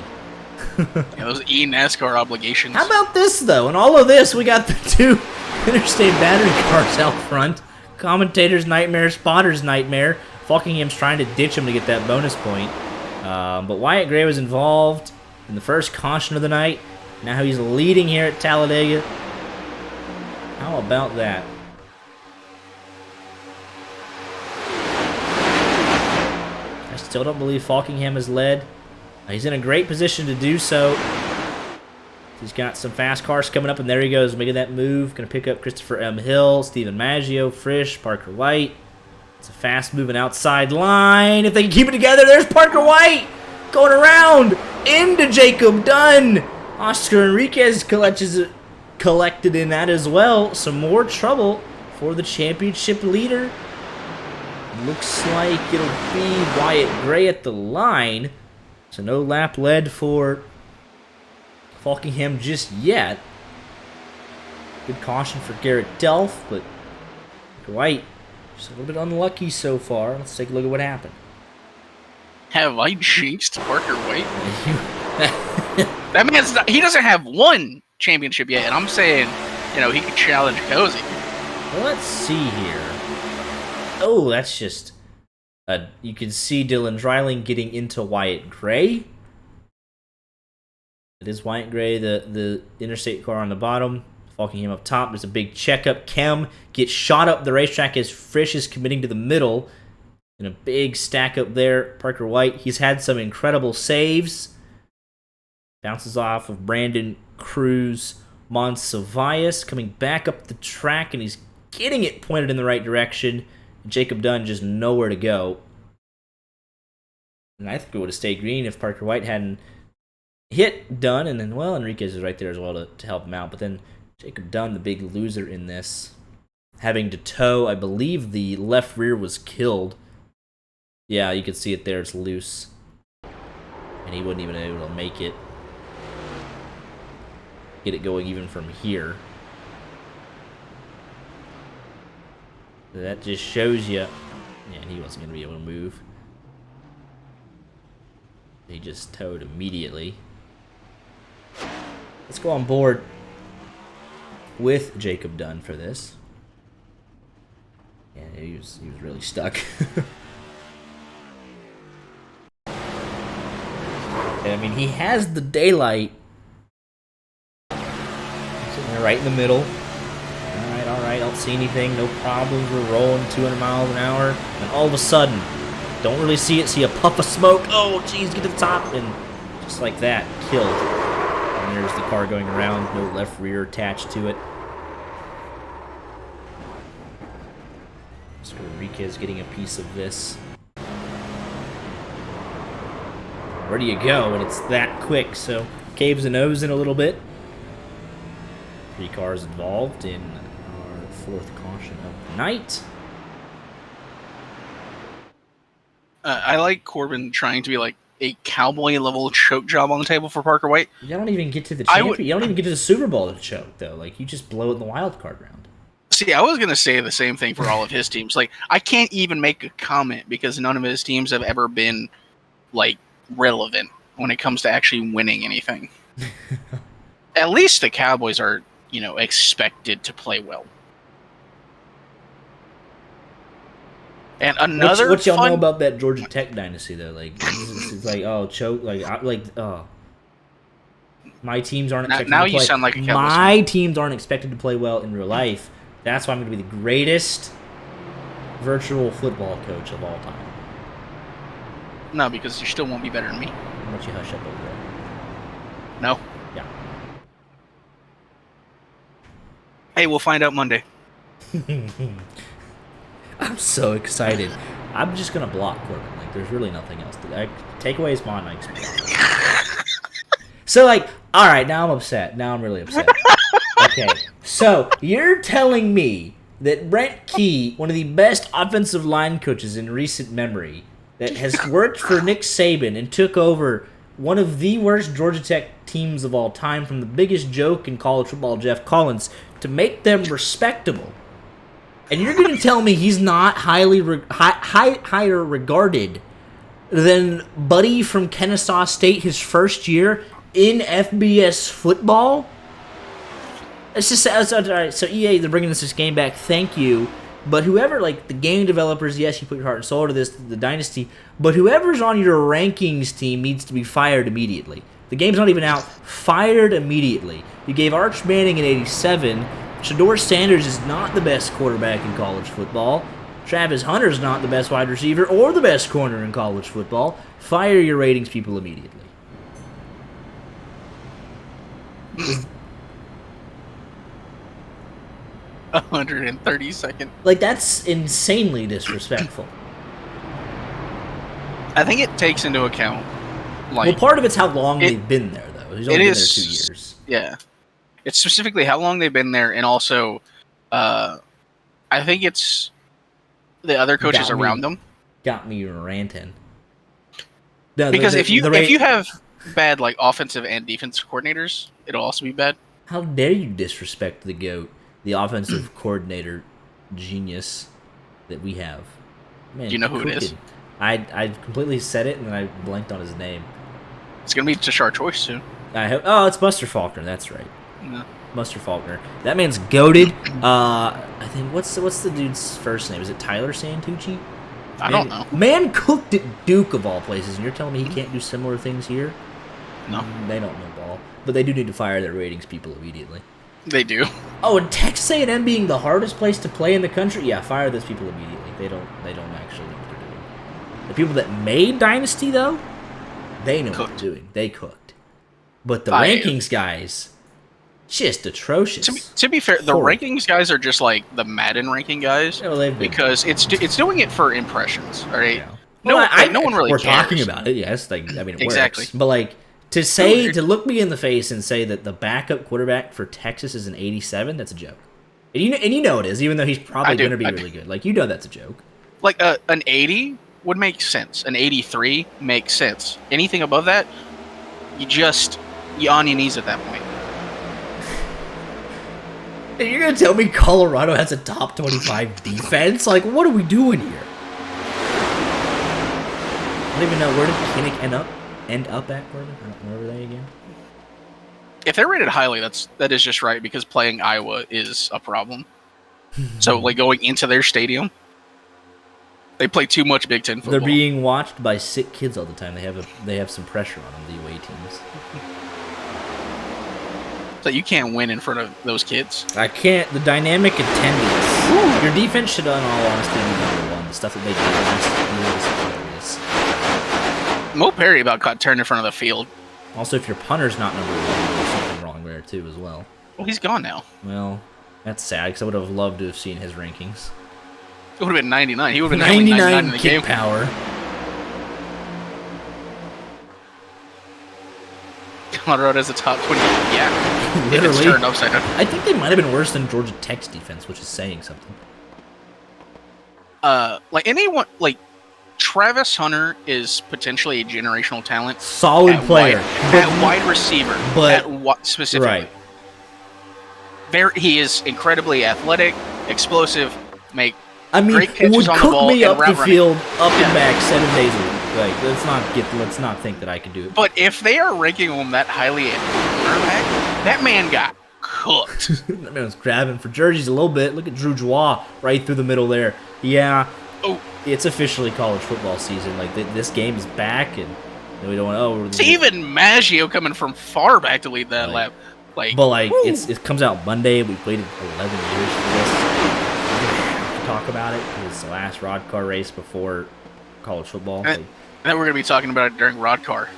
those eNASCAR obligations. How about this, though? In all of this, we got the two interstate battery cars out front. Commentator's nightmare, spotter's nightmare. Falkingham's trying to ditch him to get that bonus point. But Wyatt Gray was involved in the first caution of the night. Now he's leading here at Talladega. How about that? I still don't believe Falkingham has led. He's in a great position to do so. He's got some fast cars coming up, and there he goes, making that move. Going to pick up Christopher M. Hill, Stephen Maggio, Frisch, Parker White. It's a fast-moving outside line. If they can keep it together, there's Parker White going around into Jacob Dunn. Oscar Enriquez collected in that as well. Some more trouble for the championship leader. Looks like it'll be Wyatt Gray at the line. So no lap led for Falkingham just yet. Good caution for Garrett Delph, but White just a little bit unlucky so far. Let's take a look at what happened. Have I jinxed Parker White? That man's he doesn't have one championship yet, and I'm saying, he could challenge Cozy. Well, let's see here. Oh, that's just... you can see Dylan Dryling getting into Wyatt Gray. It is Wyatt Gray, the interstate car on the bottom. Falkingham up top. There's a big checkup. Kem gets shot up the racetrack as Frisch is committing to the middle. And a big stack up there. Parker White, he's had some incredible saves. Bounces off of Brandon Cruz Monsivius, coming back up the track, and he's getting it pointed in the right direction. Jacob Dunn just nowhere to go. And I think it would have stayed green if Parker White hadn't hit Dunn, and then, well, Enriquez is right there as well to help him out. But then Jacob Dunn, the big loser in this, having to tow, I believe the left rear was killed. Yeah, you can see it there, it's loose. And he wouldn't even be able to make it. Get it going even from here. So that just shows you, yeah, he wasn't going to be able to move. He just towed immediately. Let's go on board with Jacob Dunn for this. Yeah, he was really stuck. And I mean, he has the daylight. Sitting there right in the middle. All right, don't see anything, no problems. We're rolling 200 miles an hour, and all of a sudden, don't really see it. See a puff of smoke. Oh, geez, get to the top, and just like that, killed. And there's the car going around. No left rear attached to it. So Enriquez getting a piece of this. Where do you go? And it's that quick. So caves the nose in a little bit. 3 cars involved in our 4th caution of the night. I like Corbin trying to be like a cowboy level choke job on the table for Parker White. You don't even get to the champion. You don't even get to the Super Bowl to choke, though. Like, you just blow it in the wild card round. See, I was gonna say the same thing for all of his teams. Like, I can't even make a comment because none of his teams have ever been like relevant when it comes to actually winning anything. At least the Cowboys are, expected to play well. And another what y'all know about that Georgia Tech dynasty though? Like, it's like, oh, choke, my teams aren't expected now to play. You sound like a Cowboys my fan. teams aren't expected to play well in real life. That's why I'm going to be the greatest virtual football coach of all time. No, because you still won't be better than me. Why don't you hush up over there? No. Yeah. Hey, we'll find out Monday. I'm so excited. I'm just gonna block Corbin. Like, there's really nothing else to do. Takeaway is mine. So, like, all right, now I'm upset. Now I'm really upset. Okay, so you're telling me that Brent Key, one of the best offensive line coaches in recent memory, that has worked for Nick Saban and took over one of the worst Georgia Tech teams of all time from the biggest joke in college football, Jeff Collins, to make them respectable. And you're going to tell me he's not higher regarded than Buddy from Kennesaw State his first year in FBS football? It's just, all right, so EA, they're bringing this game back. Thank you. But whoever, like the game developers, yes, you put your heart and soul to this, the dynasty, but whoever's on your rankings team needs to be fired immediately. The game's not even out. Fired immediately. You gave Arch Manning an 87. Shador Sanders is not the best quarterback in college football. Travis Hunter's not the best wide receiver or the best corner in college football. Fire your ratings people immediately. 132nd. Like, that's insanely disrespectful. I think it takes into account, like... Well, part of it's how long they've been there, though. He's only been there 2 years. Yeah. It's specifically how long they've been there, and also, I think it's the other coaches around them. Got me ranting. Because if you have bad, like, offensive and defensive coordinators, it'll also be bad. How dare you disrespect the GOAT, the offensive coordinator genius that we have? Man, do you know who it is? I completely said it, and then I blanked on his name. It's going to be Tashard Choice soon. Oh, it's Buster Faulkner. That's right. Yeah. Buster Faulkner. That man's goated. I think what's the dude's first name? Is it Tyler Santucci? I don't know. Man cooked at Duke of all places, and you're telling me he can't do similar things here? No. They don't know ball. But they do need to fire their ratings people immediately. They do. Oh, and Texas A&M being the hardest place to play in the country? Yeah, fire those people immediately. They don't actually know what they're doing. The people that made Dynasty, though, they know what they're doing. They cooked. But the rankings guys, just atrocious. To be fair, the rankings guys are just like the Madden ranking guys because it's doing it for impressions. All right. Yeah. No one really we're cares. Talking about it, yes. Like, I mean, it exactly. works. But like to look me in the face and say that the backup quarterback for Texas is an 87, that's a joke. And you know it is, even though he's probably going to be really good. Like, you know that's a joke. Like an 80 would make sense. An 83 makes sense. Anything above that, you're on your knees at that point. And you're going to tell me Colorado has a top 25 defense? Like, what are we doing here? I don't even know. Where did Kinnick end up at, Corbin? Where were they again? If they're rated highly, that is just right, because playing Iowa is a problem. So, like, going into their stadium, they play too much Big Ten football. They're being watched by sick kids all the time. They have some pressure on them, the away teams. So you can't win in front of those kids. I can't. The dynamic attendance. Ooh. Your defense should, in all honesty, be number one. The stuff that they do last year is hilarious. Mo Perry about got turned in front of the field. Also, if your punter's not number one, there's something wrong there too, as well. Well, he's gone now. Well, that's sad, because I would have loved to have seen his rankings. It would have been 99. He would have been 99 in the kick game. Power. Colorado has a top 20. Yeah. Literally. It's turned upside down. I think they might have been worse than Georgia Tech's defense, which is saying something. Like Travis Hunter is potentially a generational talent. Solid player. At wide receiver. But specifically. Right. He is incredibly athletic, explosive, great would catches on the cook ball, me up the field, up and back 7 days a week. Like, let's not think that I could do it. But if they are ranking him that highly at quarterback, that man got cooked. That man was grabbing for jerseys a little bit. Look at Drew Joie right through the middle there. Yeah. Oh, it's officially college football season. Like, this game is back, and we don't want. It's even Maggio coming from far back to lead that lap. It comes out Monday. We've waited 11 years for this. Talk about it. It's the last RODDCAR race before college football. And then we're going to be talking about it during RODDCAR.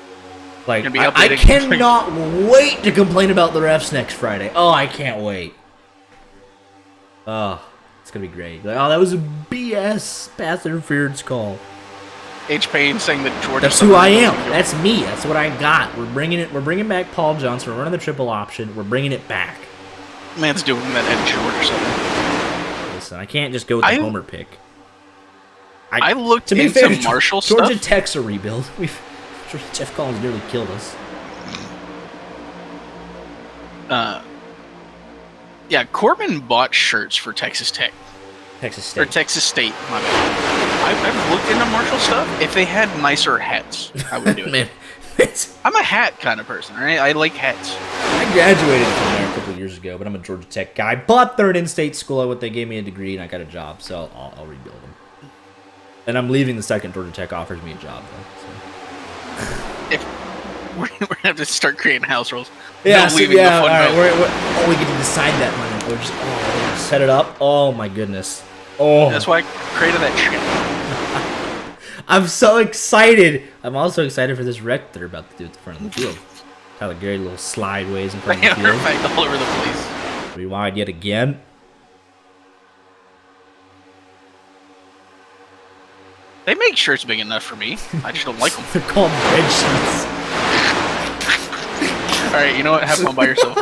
Like, I cannot wait to complain about the refs next Friday. Oh, I can't wait. Oh, it's going to be great. Like, that was a BS pass interference call. H. Payne saying that Georgia. That's who I am. That's me. That's what I got. We're bringing back Paul Johnson. We're running the triple option. We're bringing it back. Man's doing that at Georgia something. I can't just go with the homer pick. I looked into Marshall stuff. Georgia Tech's a rebuild. Jeff Collins nearly killed us. Yeah, Corbin bought shirts for Texas Tech. Texas State. Or Texas State, my bad. I've looked into Marshall stuff. If they had nicer hats, I would do it. Man, I'm a hat kind of person, right? I like hats. I graduated from there a couple of years ago, but I'm a Georgia Tech guy. But they're an in-state school. They gave me a degree, and I got a job, so I'll rebuild them. And I'm leaving the second Georgia Tech offers me a job, though. So. If we're gonna have to start creating house rules. Yeah, all right. We get to decide that money. We're just set it up. Oh my goodness. Oh, that's why I created that shit. I'm so excited. I'm also excited for this wreck they're about to do at the front of the field. Tyler Gary little slideways in front of the field. All over the place. Rewind yet again. They make shirts big enough for me. I just don't like them. They're called red sheets. Alright, you know what? Have fun by yourself.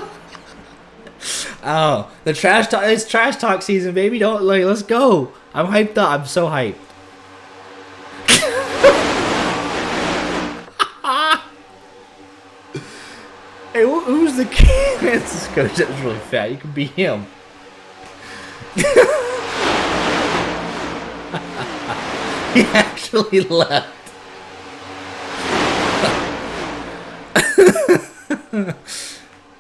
Oh, the trash talk. It's trash talk season, baby. Let's go. I'm hyped up. I'm so hyped. Hey, who's the Kansas coach that was really fat? You could be him. He actually left.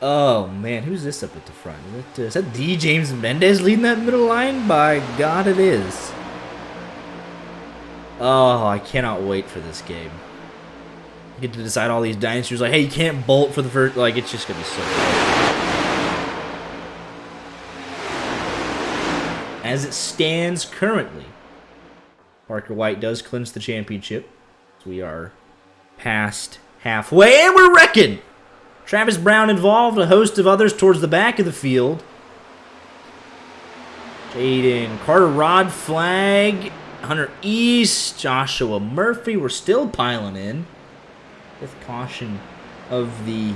Oh man, who's this up at the front? Is that D. James Mendez leading that middle line? By God, it is. Oh, I cannot wait for this game. You get to decide all these dynasties. Like, hey, you can't bolt for the first. Like, it's just gonna be so good. As it stands currently, Parker White does clinch the championship. So we are past halfway, and we're wrecking. Travis Brown involved, a host of others towards the back of the field. Jaden Carter, Rod flag. Hunter East, Joshua Murphy. We're still piling in. Fifth caution of the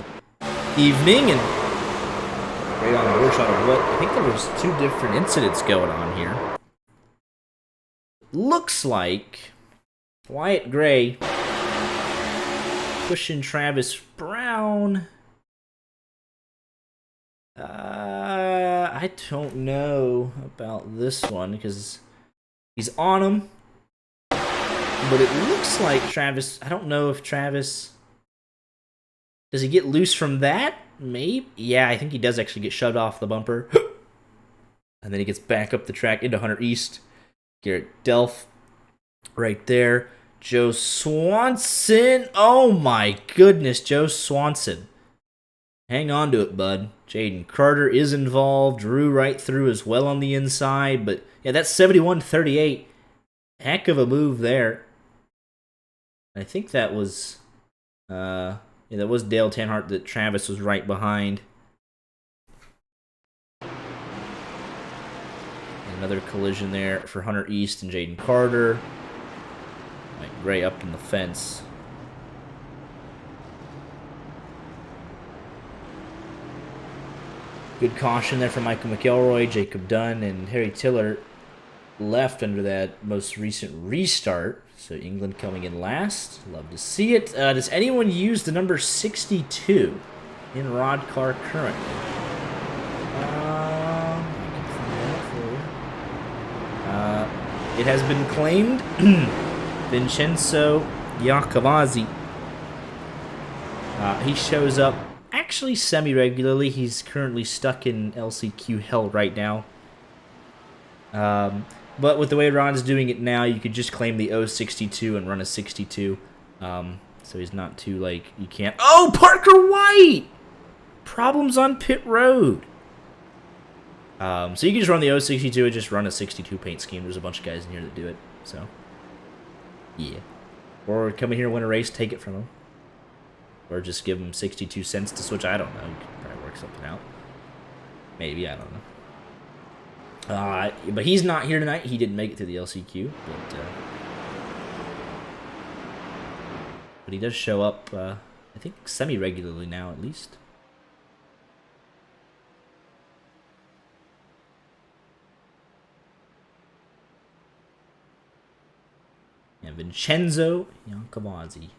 evening. And right on the board shot of what? I think there was 2 different incidents going on here. Looks like Wyatt Gray pushing Travis Brown. I don't know about this one because he's on him. But it looks like Travis, I don't know if Travis, does he get loose from that? Maybe. Yeah, I think he does actually get shoved off the bumper. And then he gets back up the track into Hunter East. Garrett Delph right there. Joe Swanson. Oh my goodness, Joe Swanson. Hang on to it, bud. Jaden Carter is involved. Drew right through as well on the inside. But yeah, that's 71-38. Heck of a move there. I think that was that was Dale Tanhart that Travis was right behind. Another collision there for Hunter East and Jaden Carter. Mike Gray up in the fence. Good caution there for Michael McElroy, Jacob Dunn, and Harry Tiller left under that most recent restart. So England coming in last. Love to see it. Does anyone use the number 62 in RODDCAR currently? I can find out for you. It has been claimed. Vincenzo Iacovazzi. He shows up actually semi-regularly. He's currently stuck in LCQ hell right now. But with the way Ron's doing it now, you could just claim the 062 and run a 62. So he's not too, like, you can't... Oh, Parker White! Problems on pit road. So you can just run the 062 and just run a 62 paint scheme. There's a bunch of guys in here that do it. So, yeah. Or come in here and win a race, take it from them. Or just give them 62 cents to switch. I don't know. You can probably work something out. Maybe, I don't know. But he's not here tonight. He didn't make it to the LCQ, but he does show up, I think, semi-regularly now, at least. And Vincenzo Iacovazzi.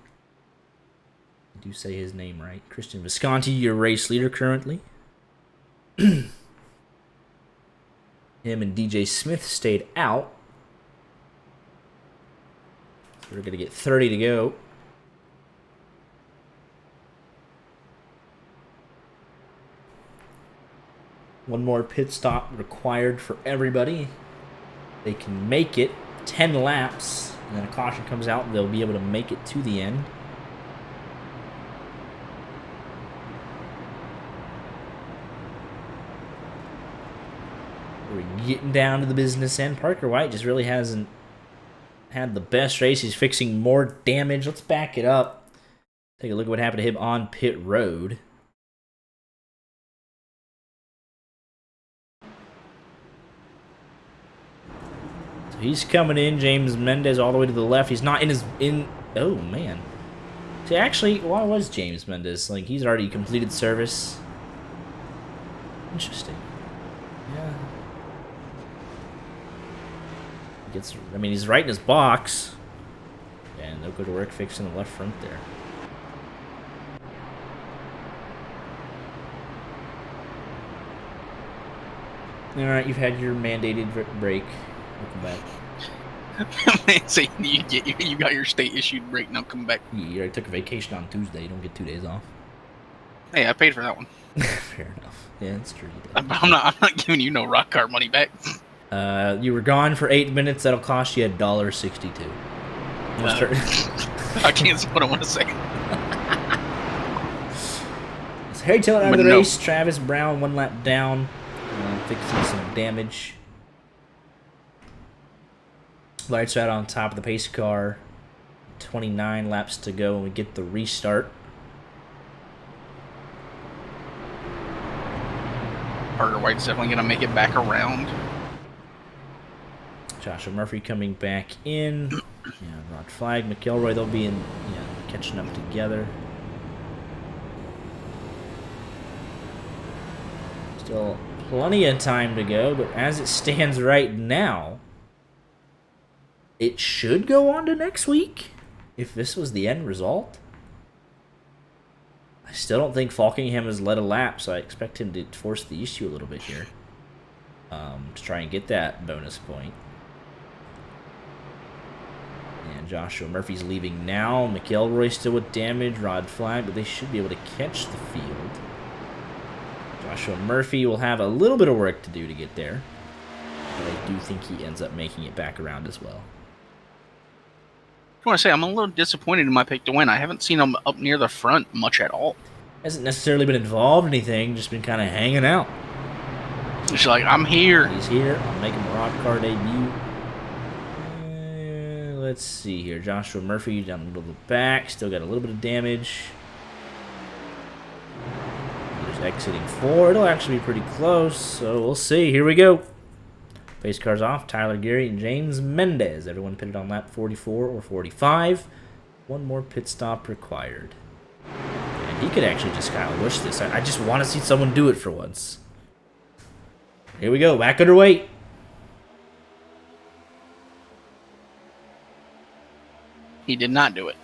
I do say his name right. Christian Visconti, your race leader currently. Him and DJ Smith stayed out. So we're going to get 30 to go. One more pit stop required for everybody. They can make it 10 laps, and then a caution comes out, and they'll be able to make it to the end. We're getting down to the business end. Parker White just really hasn't had the best race. He's fixing more damage. Let's back it up. Take a look at what happened to him on pit road. So he's coming in. James Mendez all the way to the left. He's not in his... Oh, man. See, actually, why was James Mendez? Like, he's already completed service. Interesting. Yeah. I mean, he's right in his box. And they'll go to work fixing the left front there. Alright, you've had your mandated break. Welcome back. So you got your state-issued break, now come back. Yeah, I took a vacation on Tuesday. You don't get 2 days off. Hey, I paid for that one. Fair enough. Yeah, that's true. I'm not giving you no RODDCAR money back. You were gone for 8 minutes. That'll cost you $1.62. I can't say what I want to say. So Harry Tiller out of the race. Travis Brown 1 lap down, fixing some damage. Lights out on top of the pace car. 29 laps to go when we get the restart. Parker White's definitely going to make it back around. Joshua Murphy coming back in. Yeah, Rod Flag, McElroy, they'll be in, catching up together. Still plenty of time to go, but as it stands right now, it should go on to next week if this was the end result. I still don't think Falkingham has led a lap, so I expect him to force the issue a little bit here to try and get that bonus point. And Joshua Murphy's leaving now. McElroy still with damage. Rod Flag, but they should be able to catch the field. Joshua Murphy will have a little bit of work to do to get there, but I do think he ends up making it back around as well. I want to say I'm a little disappointed in my pick to win. I haven't seen him up near the front much at all. Hasn't necessarily been involved in anything, just been kind of hanging out. He's like, I'm here. He's here. I'll make him a RODDCAR debut. Let's see here. Joshua Murphy down the middle of the back. Still got a little bit of damage. There's exiting 4. It'll actually be pretty close, so we'll see. Here we go. Pace cars off. Tyler Gary and James Mendez. Everyone pitted on lap 44 or 45. One more pit stop required. And he could actually just kind of wish this. I just want to see someone do it for once. Here we go. Back underway. He did not do it.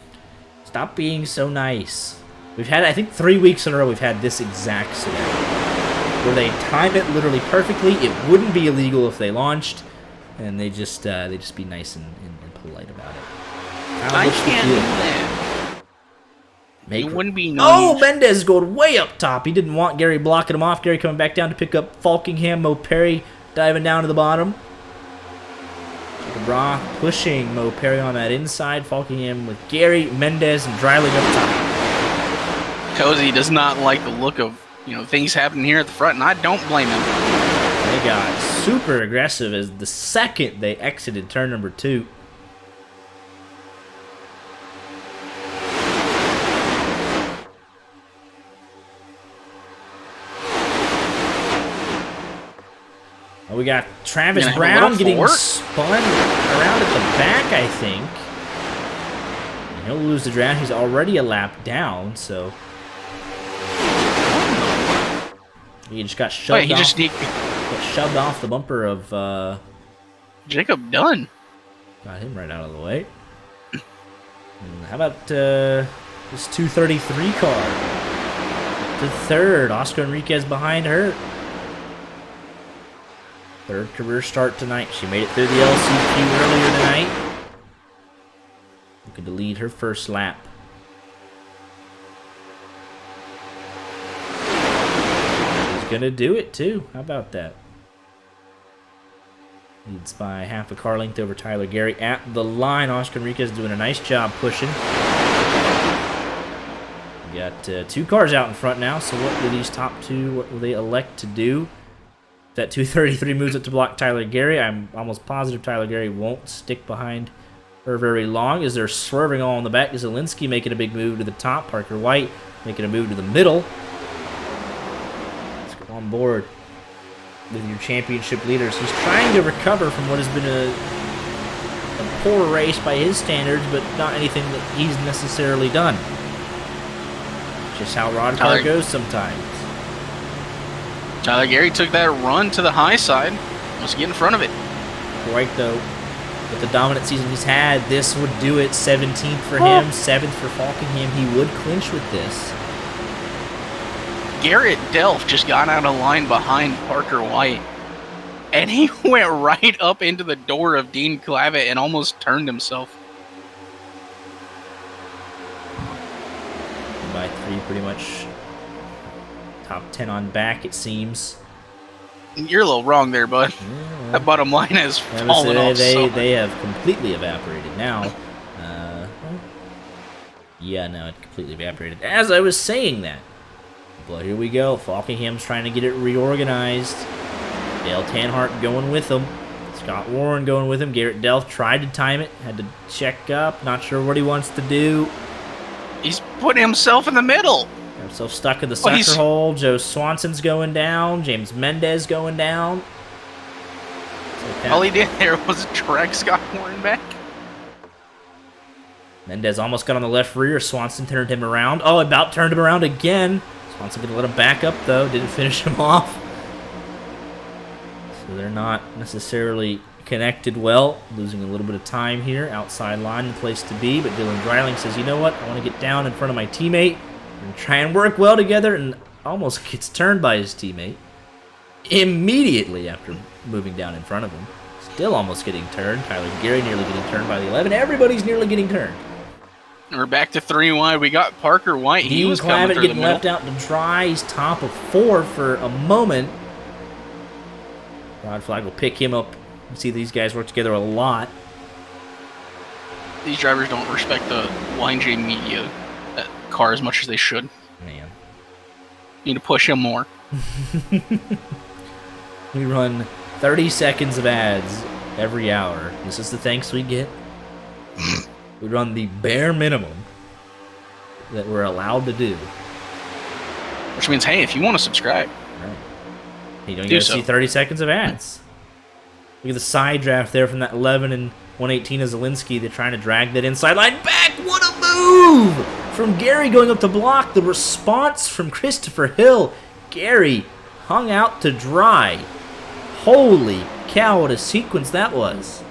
Stop being so nice. We've had, I think, 3 weeks in a row we've had this exact scenario where they time it literally perfectly. It wouldn't be illegal if they launched, and they just be nice and polite about it. I can't do that. It wouldn't be nice. Oh, Mendez is going way up top. He didn't want Gary blocking him off. Gary coming back down to pick up Falkingham. Mo Perry diving down to the bottom. Roth pushing Mo Perry on that inside. Falkingham with Gary, Mendez, and Dreiling up top. Cozy does not like the look of things happening here at the front, and I don't blame him. They got super aggressive as the second they exited turn number 2. We got Travis Brown getting spun around at the back, I think. And he'll lose the draft. He's already a lap down, so... He just got shoved got shoved off the bumper of... Jacob Dunn. Got him right out of the way. And how about this 233 car? The third. Oscar Enriquez behind her. Third career start tonight. She made it through the LCQ earlier tonight. Looking to lead her first lap. She's going to do it too. How about that? Leads by half a car length over Tyler Gary at the line. Oscar Enriquez doing a nice job pushing. We got 2 cars out in front now, so what do these top 2, what will they elect to do? That 233 moves it to block Tyler Gary. I'm almost positive Tyler Gary won't stick behind her very long as they're swerving all in the back. Zielinski making a big move to the top. Parker White making a move to the middle. Let's go on board with your championship leaders. He's trying to recover from what has been a poor race by his standards, but not anything that he's necessarily done. Just how RODDCAR goes sometimes. Tyler Gary took that run to the high side. Must get in front of it. Right, though, with the dominant season he's had, this would do it. 17th for him, 7th for Falkingham. He would clinch with this. Garrett Delph just got out of line behind Parker White, and he went right up into the door of Dean Clavitt and almost turned himself. By 3, pretty much. Top 10 on back, it seems. You're a little wrong there, bud. Yeah. That bottom line has fallen off. They have completely evaporated now. Yeah, no, it completely evaporated. As I was saying that. Well, here we go. Falkingham's trying to get it reorganized. Dale Tanhart going with him. Scott Warren going with him. Garrett Delph tried to time it. Had to check up. Not sure what he wants to do. He's putting himself in the middle. Got himself stuck in the sucker hole. Joe Swanson's going down. James Mendez going down. All he did there was drag Scott Warren back. Mendez almost got on the left rear. Swanson turned him around. Oh, about turned him around again. Swanson going to let him back up, though. Didn't finish him off. So they're not necessarily connected well. Losing a little bit of time here. Outside line, the place to be. But Dylan Dreiling says, you know what? I want to get down in front of my teammate and try and work well together. And almost gets turned by his teammate immediately after moving down in front of him. Still almost getting turned. Tyler Gary nearly getting turned by the 11. Everybody's nearly getting turned. We're back to 3 wide. We got Parker White. He was coming through getting left out to dry. He's top of 4 for a moment. Rod Flag will pick him up. You see these guys work together a lot. These drivers don't respect the Line J Media car as much as they should. Man. Need to push him more. We run 30 seconds of ads every hour. This is the thanks we get. We run the bare minimum that we're allowed to do. Which means, hey, if you want to subscribe, right. You don't get to see 30 seconds of ads. Look at the side draft there from that 11 and 118 of Zielinski. They're trying to drag that inside line back. What a move from Gary going up to block. The response from Christopher Hill. Gary hung out to dry. Holy cow, what a sequence that was.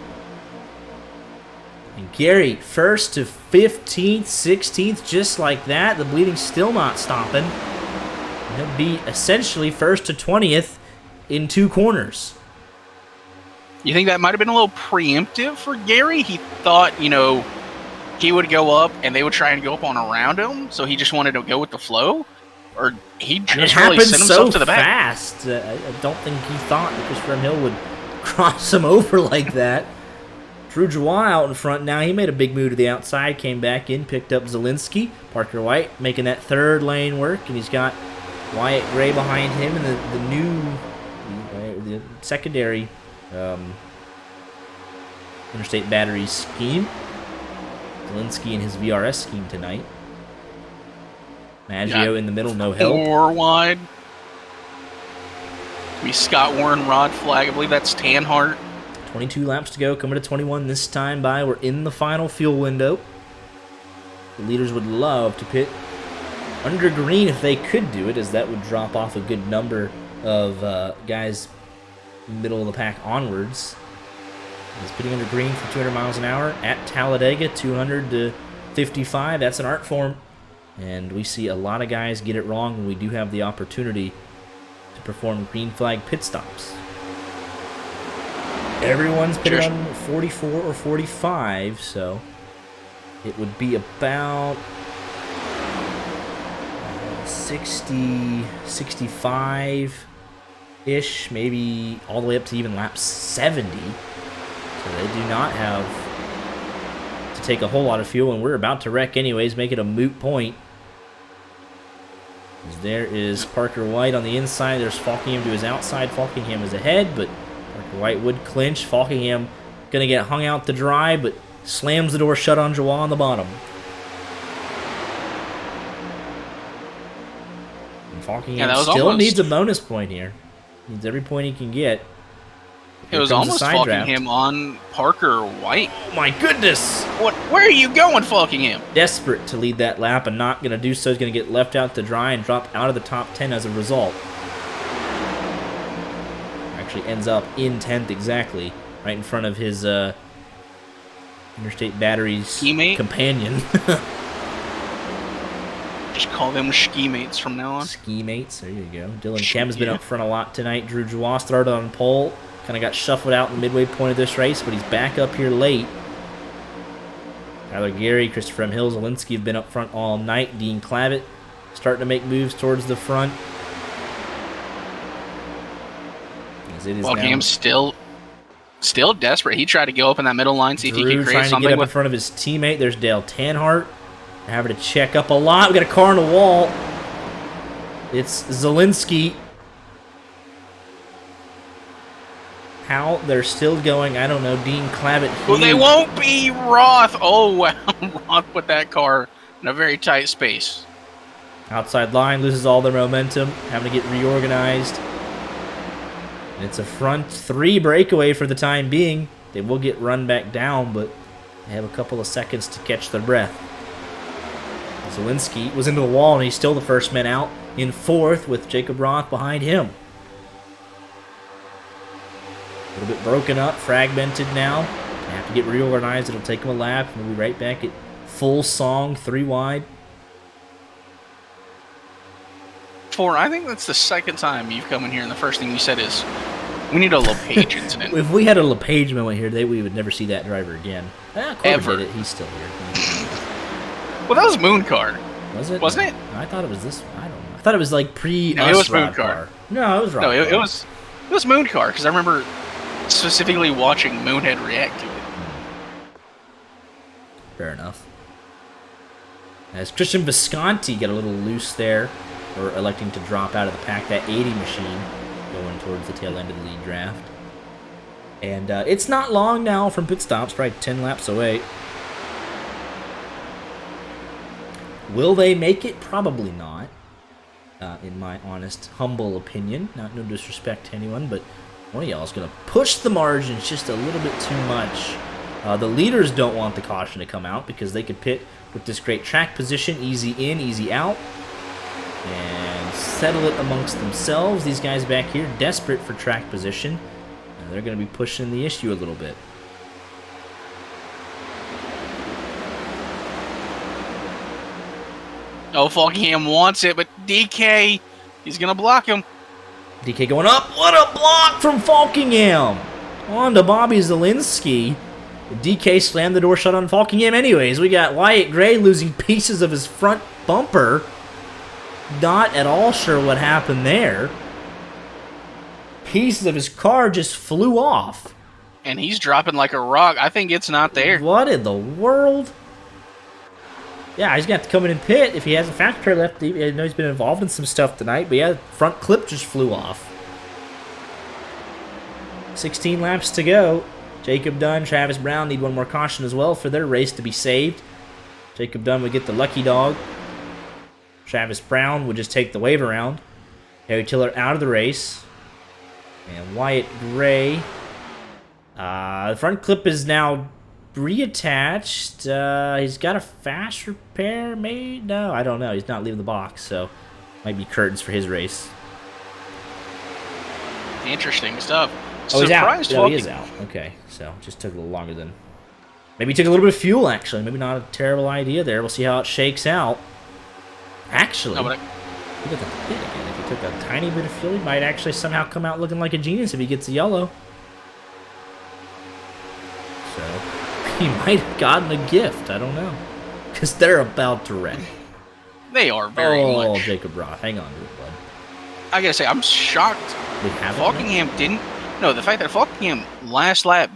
And Gary, 1st to 15th, 16th, just like that. The bleeding's still not stopping. He'll be essentially 1st to 20th in 2 corners. You think that might have been a little preemptive for Gary? He thought, you know, he would go up and they would try and go up on around him, so he just wanted to go with the flow? Or he just really sent himself to the back? Fast. I don't think he thought that Christopher Hill would cross him over like that. Drew Joie out in front now. He made a big move to the outside, came back in, picked up Zielinski. Parker White making that 3rd lane work, and he's got Wyatt Gray behind him in the secondary interstate battery scheme. Zielinski in his VRS scheme tonight. Maggio in the middle, no help. 4 wide. We Scott Warren, Rod Flag. I believe that's Tanhart. 22 laps to go, coming to 21 this time by. We're in the final fuel window. The leaders would love to pit under green if they could do it, as that would drop off a good number of guys middle of the pack onwards. He's pitting under green for 200 miles an hour at Talladega, 200 to 55. That's an art form. And we see a lot of guys get it wrong when we do have the opportunity to perform green flag pit stops. Everyone's pitted on 44 or 45, so it would be about 60, 65-ish, maybe all the way up to even lap 70. So they do not have to take a whole lot of fuel, and we're about to wreck anyways, make it a moot point. There is Parker White on the inside. There's Falkingham to his outside. Falkingham is ahead, but Parker White would clinch. Falkingham going to get hung out to dry, but slams the door shut on Joie on the bottom. And Falkingham still needs a bonus point here. Needs every point he can get. It was almost Falkingham on Parker White. Oh my goodness! Where are you going, Falkingham? Desperate to lead that lap and not going to do so. He's going to get left out to dry and drop out of the top 10 as a result. Actually ends up in 10th exactly, right in front of his Interstate Batteries companion. Just call them ski mates from now on. Ski mates, there you go. Dylan Kem's been up front a lot tonight. Drew Joie started on pole. Kind of got shuffled out in the midway point of this race, but he's back up here late. Tyler Gary, Christopher M. Hill, Zielinski have been up front all night. Dean Clavitt starting to make moves towards the front. Cam's still desperate. He tried to go up in that middle line, see if he could create something. Trying to get up in front of his teammate. There's Dale Tanhart. They're having to check up a lot. We got a car on the wall. It's Zielinski. How they're still going, I don't know. Dean Clavitt. Well, they won't be Roth. Oh, wow. Roth put that car in a very tight space. Outside line loses all their momentum, having to get reorganized. And it's a front 3 breakaway for the time being. They will get run back down, but they have a couple of seconds to catch their breath. Zielinski was into the wall, and he's still the first man out in 4th with Jacob Roth behind him. A little bit broken up, fragmented now. They have to get reorganized. It'll take them a lap, and we'll be right back at full song, 3 wide. I think that's the second time you've come in here, and the first thing you said is, we need a LePage incident. If we had a LePage moment here, we would never see that driver again. Corbin Ever. did it. He's still here. Well, that was Moon Car. Was it? Wasn't it? I thought it was this. I don't know. I thought it was like pre. No, it was Moon Car. No, it was Rod No, Car. it was Moon Car, because I remember specifically watching Moonhead react to it. Fair enough. As Christian Visconti got a little loose there, or electing to drop out of the pack, that 80 machine going towards the tail end of the lead draft. And it's not long now from pit stops, probably 10 laps away. Will they make it? Probably not, in my honest, humble opinion. Not no disrespect to anyone, but one of y'all is going to push the margins just a little bit too much. The leaders don't want the caution to come out because they could pit with this great track position, easy in, easy out, and settle it amongst themselves. These guys back here, desperate for track position. They're going to be pushing the issue a little bit. Oh, Falkingham wants it, but DK, he's going to block him. DK going up. What a block from Falkingham. On to Bobby Zielinski. DK slammed the door shut on Falkingham anyways. We got Wyatt Gray losing pieces of his front bumper. Not at all sure what happened there. Pieces of his car just flew off. And he's dropping like a rock. I think it's not there. What in the world? Yeah, he's going to have to come in and pit if he has a factory left. I know he's been involved in some stuff tonight, but yeah, front clip just flew off. 16 laps to go. Jacob Dunn, Travis Brown need one more caution as well for their race to be saved. Jacob Dunn would get the lucky dog. Travis Brown would just take the wave around. Harry Tiller out of the race. And Wyatt Gray. The front clip is now reattached. He's got a fast repair made? No, I don't know. He's not leaving the box, so might be curtains for his race. Interesting stuff. Oh, he's out. No, he is out. Okay, so just took a little longer than... Maybe he took a little bit of fuel, actually. Maybe not a terrible idea there. We'll see how it shakes out. Actually, he doesn't pit again. If he took a tiny bit of fuel, he might actually somehow come out looking like a genius if he gets a yellow. So, he might have gotten a gift. I don't know. Because they're about to wreck. They are very much. Oh, Jacob Roth. Hang on to it, bud. I gotta say, I'm shocked. Falkingham didn't... No, the fact that Falkingham last lap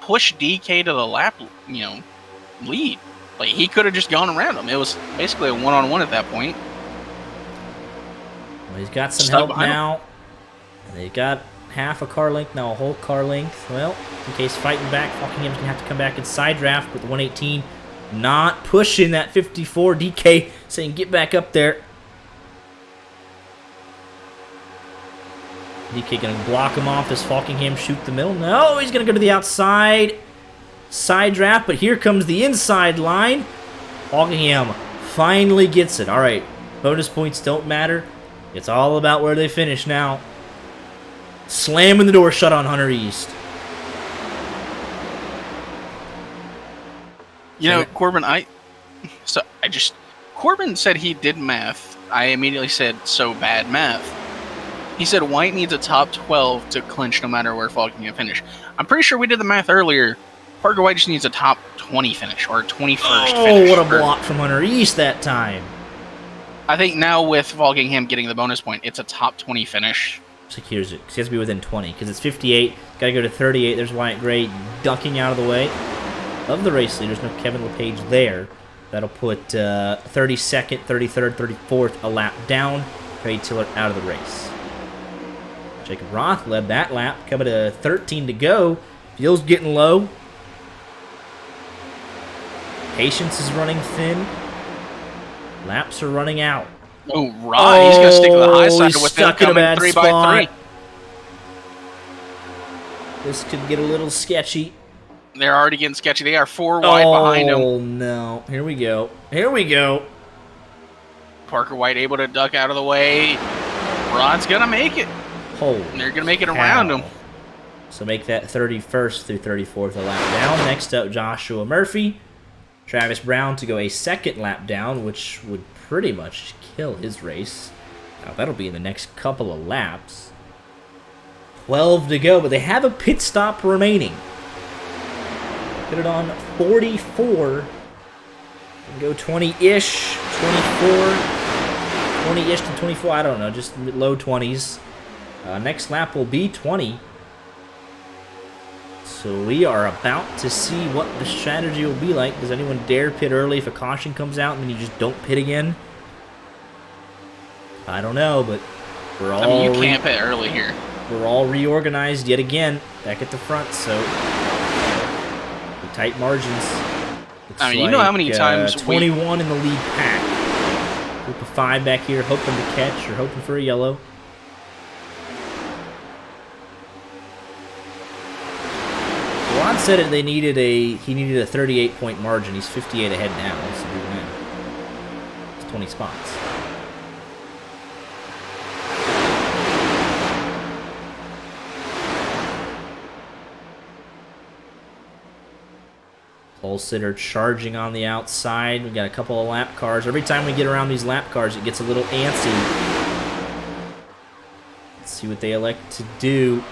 pushed DK to the lap, lead. Like, he could have just gone around him. It was basically a one-on-one at that point. Well, he's got some help now. And they've got half a car length, now a whole car length. Well, in case fighting back, Falkingham's going to have to come back and side draft with the 118. Not pushing that 54. DK saying, get back up there. DK going to block him off. Does Falkingham shoot the middle? No, he's going to go to the outside. Side draft, but here comes the inside line. Falkingham finally gets it. All right, bonus points don't matter. It's all about where they finish now. Slamming the door shut on Hunter East. Corbin, Corbin said he did math. I immediately said, so bad math. He said White needs a top 12 to clinch no matter where Falkingham finish. I'm pretty sure we did the math earlier. Parker White just needs a top 20 finish or a 21st finish. Oh, what a block from Hunter East that time. I think now with Falkingham getting the bonus point, it's a top 20 finish. Secures it. He has to be within 20 because it's 58. Got to go to 38. There's Wyatt Gray ducking out of the way of the race leaders. No Kevin LePage there. That'll put 32nd, 33rd, 34th a lap down. Ray Tiller out of the race. Jacob Roth led that lap. Coming to 13 to go. Fuel's getting low. Patience is running thin. Laps are running out. Oh, Rod, he's going to stick to the high side he's with stuck them in a coming bad 3 spot. by 3. This could get a little sketchy. They're already getting sketchy. They are 4 wide behind him. Oh, no. Here we go. Here we go. Parker White able to duck out of the way. Rod's going to make it. Holy And they're going to make it around him. So make that 31st through 34th a lap down. Next up, Joshua Murphy. Travis Brown to go a second lap down, which would pretty much kill his race. Now, that'll be in the next couple of laps. 12 to go, but they have a pit stop remaining. Put it on 44. And go 20-ish, 24, 20-ish to 24. I don't know, just low 20s. Next lap will be 20. So we are about to see what the strategy will be like. Does anyone dare pit early if a caution comes out and then you just don't pit again? I don't know, but we're all... I mean, you can't pit early here. We're all reorganized yet again, back at the front, so... tight margins. Looks I mean, you know how many times 21 in the lead pack. Group of 5 back here, hoping to catch or hoping for a yellow. Ron said it. He needed a 38-point margin. He's 58 ahead now, so we win. It's 20 spots. Pole sitter charging on the outside. We got a couple of lap cars. Every time we get around these lap cars, it gets a little antsy. Let's see what they elect to do.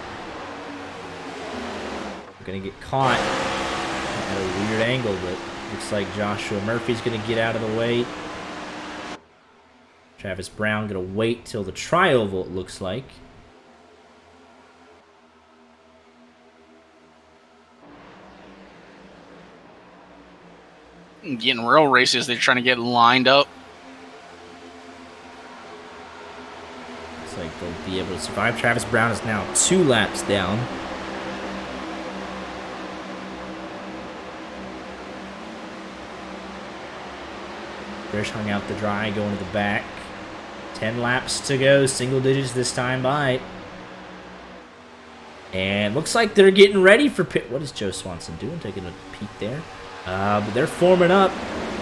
Gonna get caught at a weird angle, but looks like Joshua Murphy's gonna get out of the way. Travis Brown gonna wait till the tri-oval, it looks like. Getting real races, they're trying to get lined up. Looks like they'll be able to survive. Travis Brown is now 2 laps down. Frisch hung out the dry, going to the back. 10 laps to go, single digits this time by. And looks like they're getting ready for pit. What is Joe Swanson doing? Taking a peek there. But they're forming up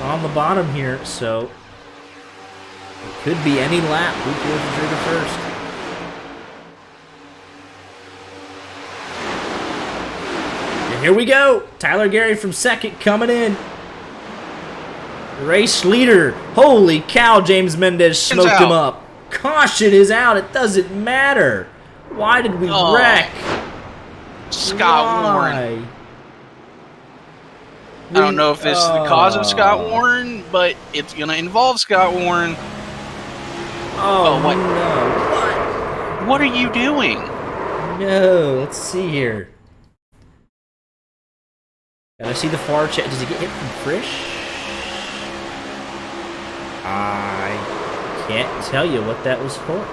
on the bottom here, so it could be any lap. Who pulls the trigger first? And here we go. Tyler Gary from second coming in. Race leader. Holy cow, James Mendez smoked him up. Caution is out. It doesn't matter. Why did we wreck? Scott Warren. I don't know if this is the cause of Scott Warren, but it's going to involve Scott Warren. Oh, what? No. What are you doing? No. Let's see here. Gotta see the far check. Does he get hit from Frisch? I can't tell you what that was for.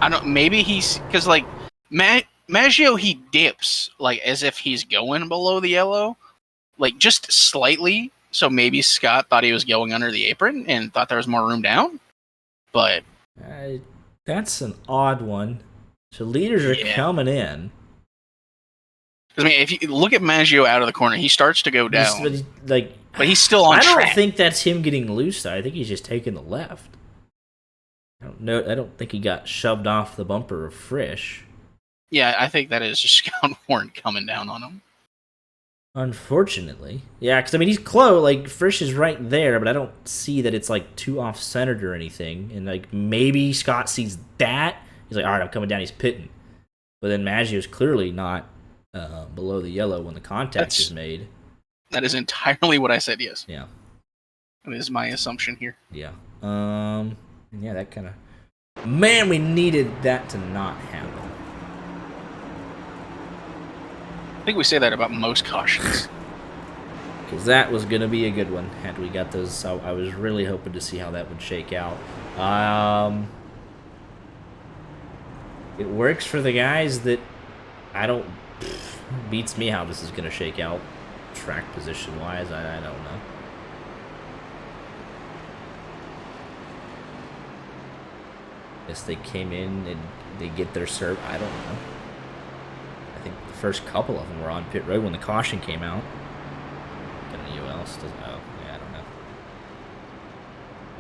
I don't. Maybe he's because like Maggio, he dips like as if he's going below the yellow, like just slightly. So maybe Scott thought he was going under the apron and thought there was more room down. But that's an odd one. So leaders are coming in. I mean, if you look at Maggio out of the corner, he starts to go down. But he's still on track. I don't think that's him getting loose. I think he's just taking the left. I don't know. I don't think he got shoved off the bumper of Frisch. Yeah, I think that is just Scott Warren coming down on him. Unfortunately. Yeah, because, I mean, he's close. Like, Frisch is right there, but I don't see that it's, like, too off-centered or anything. And, like, maybe Scott sees that. He's like, all right, I'm coming down. He's pitting. But then Maggio's clearly not below the yellow when the contact is made. That is entirely what I said, yes. Yeah. That is my assumption here. Yeah. Yeah, that kind of... Man, we needed that to not happen. I think we say that about most cautions. Because that was going to be a good one had we got those. I was really hoping to see how that would shake out. It works for the guys that I don't... Beats me how this is going to shake out track position-wise. I don't know. Guess they came in and they get their serve. I don't know. I think the first couple of them were on pit road when the caution came out. Anyone else does? Oh, yeah, I don't know.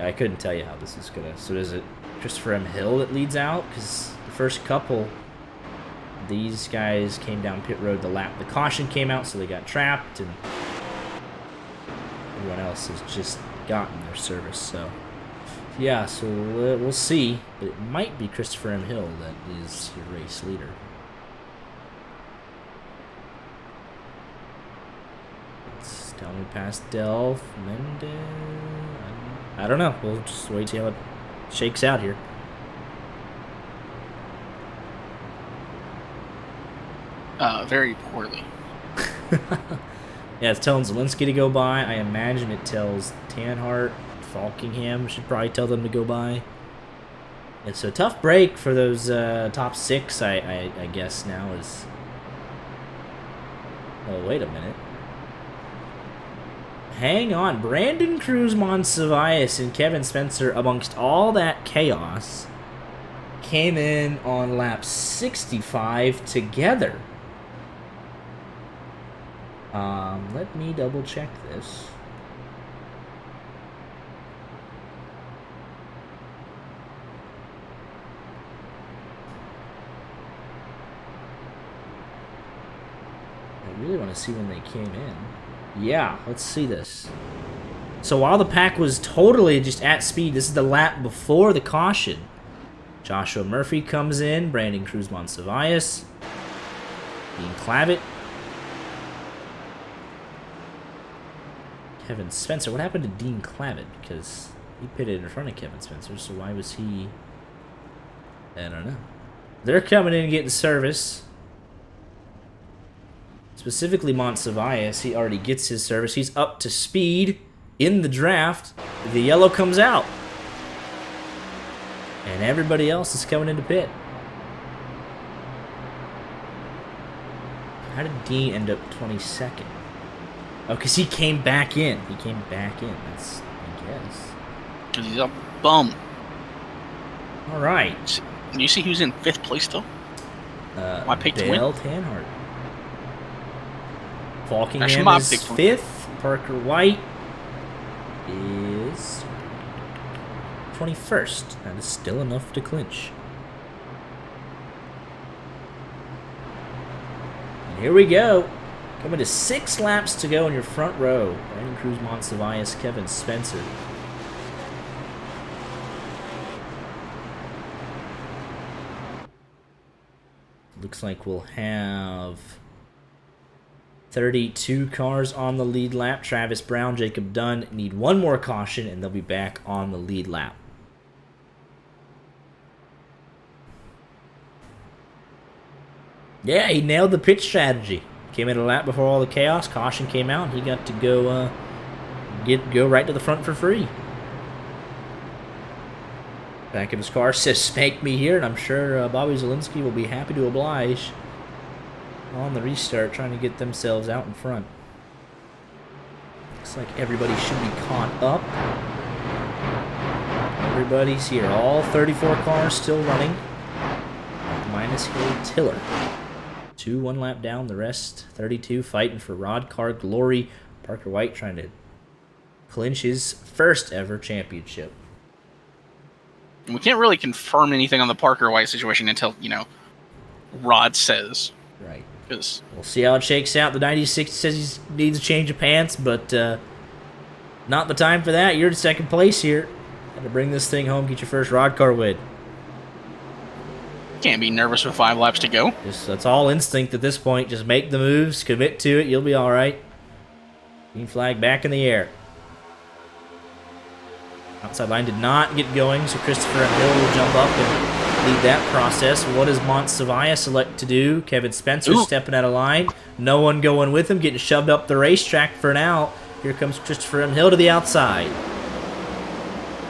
I couldn't tell you how this is gonna. So is it Christopher M. Hill that leads out? Because the first couple, these guys came down pit road the lap the caution came out, so they got trapped, and everyone else has just gotten their service. So yeah, so we'll see. But it might be Christopher M. Hill that is your race leader. It's down past Delph, Mendez. I don't know. We'll just wait to see how it shakes out here. Very poorly. Yeah, it's telling Zielinski to go by. I imagine it tells Tanhart, Falkingham should probably tell them to go by. It's a tough break for those top 6, I guess now is... Oh, wait a minute. Hang on. Brandon Cruz, Monsiváis, and Kevin Spencer, amongst all that chaos, came in on lap 65 together. Let me double check this. I really want to see when they came in. Yeah, let's see this. So while the pack was totally just at speed, this is the lap before the caution. Joshua Murphy comes in, Brandon Cruz, Monsiváis, Dean Clavitt, Kevin Spencer. What happened to Dean Clavitt? Because he pitted in front of Kevin Spencer, so why was he... I don't know. They're coming in and getting service. Specifically Monsiváis, he already gets his service. He's up to speed in the draft. The yellow comes out. And everybody else is coming into pit. How did Dean end up 22nd? Oh, because he came back in. He came back in. That's, I guess. Because he's a bum. All right. You see who's in 5th place, though? My pick to win. Dale Tanhart. Falkingham is 5th. Parker White is 21st. That is still enough to clinch. And here we go. Coming to 6 laps to go in your front row. Brandon Cruz, Monsiváis, Kevin Spencer. Looks like we'll have 32 cars on the lead lap. Travis Brown, Jacob Dunn need one more caution, and they'll be back on the lead lap. Yeah, he nailed the pitch strategy. Came in a lap before all the chaos. Caution came out, and he got to go go right to the front for free. Back of his car says, "Spank me here," and I'm sure Bobby Zielinski will be happy to oblige. On the restart, trying to get themselves out in front. Looks like everybody should be caught up. Everybody's here. All 34 cars still running. Minus Hill Tiller. 2 1 lap down. The rest, 32, fighting for RODDCAR glory. Parker White trying to clinch his first ever championship. We can't really confirm anything on the Parker White situation until, Rod says. Right. We'll see how it shakes out. The 96 says he needs a change of pants, but not the time for that. You're in 2nd place here. Got to bring this thing home, get your first RODDCAR win. Can't be nervous with 5 laps to go. That's all instinct at this point. Just make the moves, commit to it. You'll be all right. Green flag back in the air. Outside line did not get going, so Christopher and Hill will jump up and lead that process. What does Monsiváis select to do? Kevin Spencer stepping out of line. No one going with him, getting shoved up the racetrack for now. Here comes Christopher M. Hill to the outside.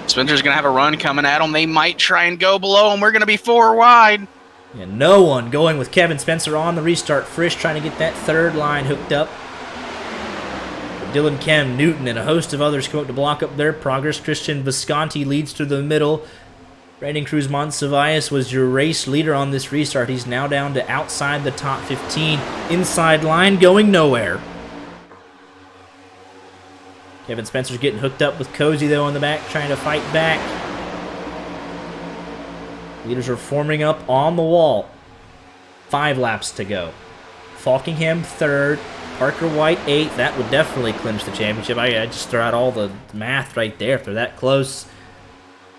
Spencer's going to have a run coming at him. They might try and go below him. We're going to be 4 wide. Yeah, no one going with Kevin Spencer on the restart. Frisch trying to get that 3rd line hooked up. Dylan Kem, Newton, and a host of others come up to block up their progress. Christian Visconti leads through the middle. Brandon Cruz Monsiváis was your race leader on this restart. He's now down to outside the top 15. Inside line, going nowhere. Kevin Spencer's getting hooked up with Cozy, though, on the back, trying to fight back. Leaders are forming up on the wall. 5 laps to go. Falkingham 3rd. Parker White 8th. That would definitely clinch the championship. I just throw out all the math right there if they're that close.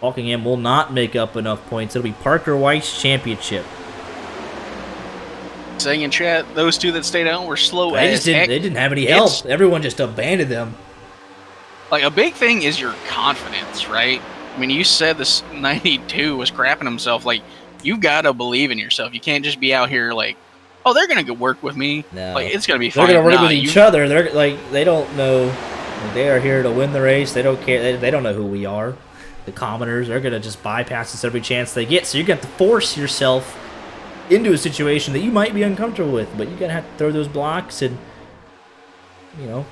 Falkingham will not make up enough points. It'll be Parker White's championship. Saying in chat, those two that stayed out were slow as They heck. didn't have any help. Everyone just abandoned them. Like, a big thing is your confidence, right? I mean, you said this 92 was crapping himself. Like, you gotta believe in yourself. You can't just be out here like, oh, they're gonna go work with me. No. Like, it's gonna be fine. They're gonna work with each other. They're like, they don't know. They are here to win the race. They don't care. They don't know who we are. The commoners, they're going to just bypass us every chance they get. So you're going to have to force yourself into a situation that you might be uncomfortable with. But you're going to have to throw those blocks and, you know.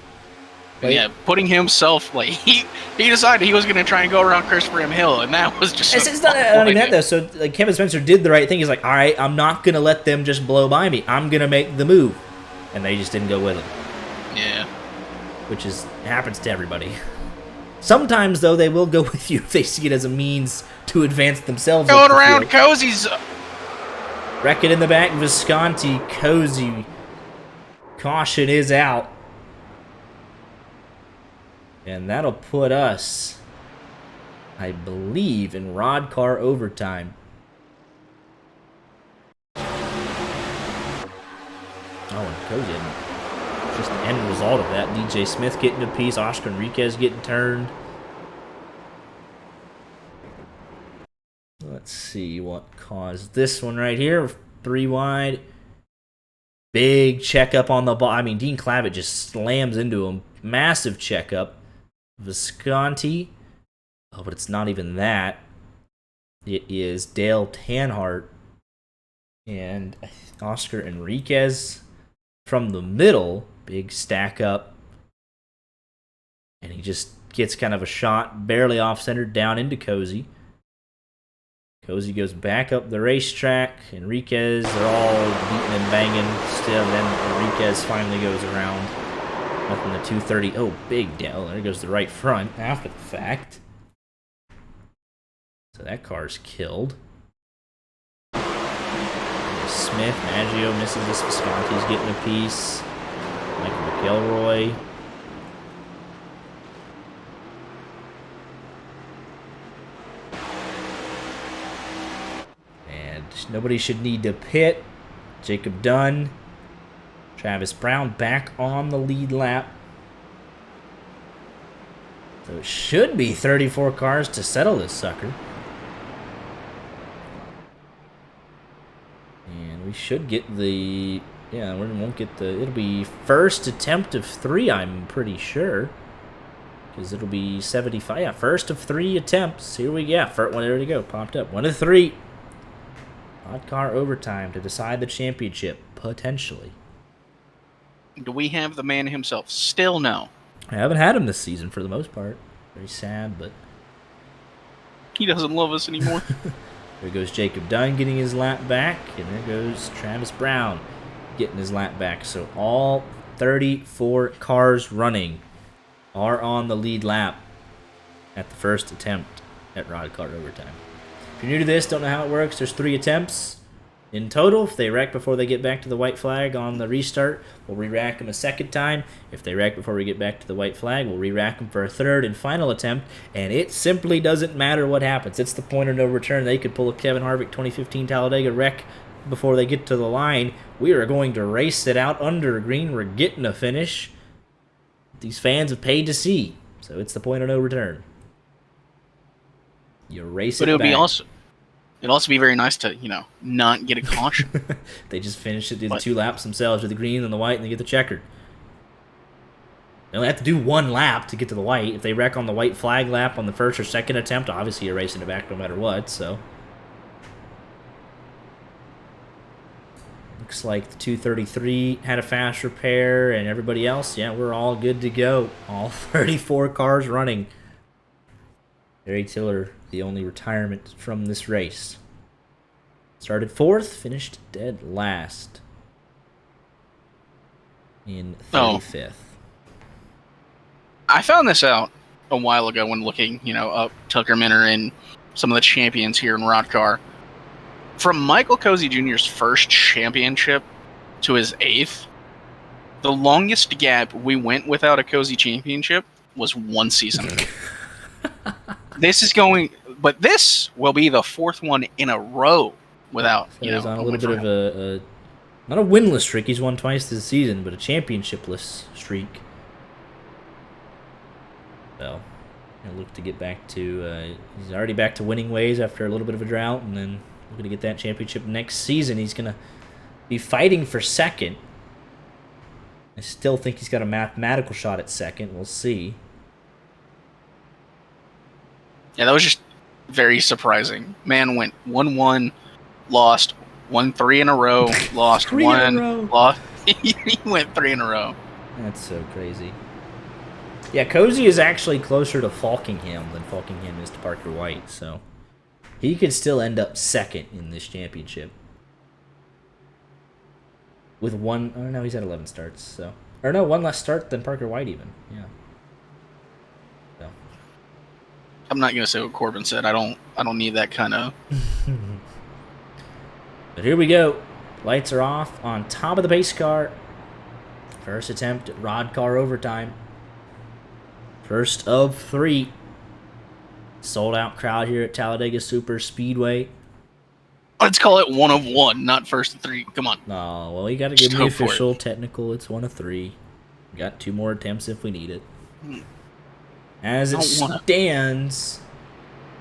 Like, yeah, putting himself, like, he decided he was going to try and go around Christopher M. Hill. And that was just... It's not even that, though. So, like, Kevin Spencer did the right thing. He's like, all right, I'm not going to let them just blow by me. I'm going to make the move. And they just didn't go with him. Yeah. Which happens to everybody. Sometimes, though, they will go with you if they see it as a means to advance themselves. Going around Cozy's. Wreck-It in the back, Visconti, Cozy. Caution is out. And that'll put us, I believe, in RODDCAR overtime. Oh, and Cozy didn't. Just the end result of that. DJ Smith getting a piece. Oscar Enriquez getting turned. Let's see what caused this one right here. 3 wide. Big checkup on the ball. I mean, Dean Clavitt just slams into him. Massive checkup. Visconti. Oh, but it's not even that. It is Dale Tanhart and Oscar Enriquez from the middle. Big stack up. And he just gets kind of a shot, barely off-center, down into Cozy. Cozy goes back up the racetrack. Enriquez, they're all beating and banging still. Then Enriquez finally goes around. Up in the 230. Oh, big Dell. There goes the right front after the fact. So that car's killed. Smith, Maggio misses this. Visconti's getting a piece. Michael McElroy. And nobody should need to pit. Jacob Dunn. Travis Brown back on the lead lap. So it should be 34 cars to settle this sucker. And we should get the... Yeah, we won't get the... It'll be first attempt of 3, I'm pretty sure. Because it'll be 75. Yeah, first of 3 attempts. Here we go. Yeah, first one, there we go. Popped up. 1 of 3. RODDCAR overtime to decide the championship, potentially. Do we have the man himself? Still no. I haven't had him this season for the most part. Very sad, but... He doesn't love us anymore. There goes Jacob Dunn getting his lap back, and there goes Travis Brown getting his lap back. So all 34 cars running are on the lead lap at the first attempt at RODDCAR overtime. If you're new to this, don't know how it works, there's 3 attempts in total. If they wreck before they get back to the white flag on the restart, we'll re-rack them a second time. If they wreck before we get back to the white flag, we'll re-rack them for a third and final attempt. And it simply doesn't matter what happens. It's the point of no return. They could pull a Kevin Harvick 2015 Talladega wreck before they get to the line. We are going to race it out under green. We're getting a finish. These fans have paid to see. So it's the point of no return. You race it back. But it'd also be very nice to, not get a caution. They just finish it, do the 2 laps themselves with the green and the white, and they get the checkered. They only have to do 1 lap to get to the white. If they wreck on the white flag lap on the first or second attempt, obviously you're racing it back no matter what, so. Looks like the 233 had a fast repair, and everybody else, yeah, we're all good to go. All 34 cars running. Gary Tiller, the only retirement from this race. Started 4th, finished dead last in 35th. I found this out a while ago when looking, up Tucker Minter and some of the champions here in RODDCAR. From Michael Cozy Jr.'s first championship to his 8th, the longest gap we went without a Cozy championship was 1 season. This will be the 4th one in a row without, So he's on a little bit of a not a winless streak. He's won twice this season, but a championshipless streak. So, look to get back to. He's already back to winning ways after a little bit of a drought, and then looking to get that championship next season. He's gonna be fighting for 2nd. I still think he's got a mathematical shot at 2nd. We'll see. Yeah, that was just very surprising. Man went 1-1, lost 1-3 in a row, lost 3 one, in a row. lost. He went 3 in a row. That's so crazy. Yeah, Cozy is actually closer to Falkingham than Falkingham is to Parker White, so he could still end up 2nd in this championship. With one, oh no, he's at 11 starts, so. Or no, one less start than Parker White even, yeah. So. I'm not gonna say what Corbin said. I don't need that kind of. But here we go. Lights are off on top of the pace car. First attempt at RODDCAR overtime. First of 3. Sold out crowd here at Talladega Super Speedway. Let's call it 1 of 1, not first of 3. Come on. Oh, well, you got to give me official, technical. It's 1 of 3. We got 2 more attempts if we need it. As it stands,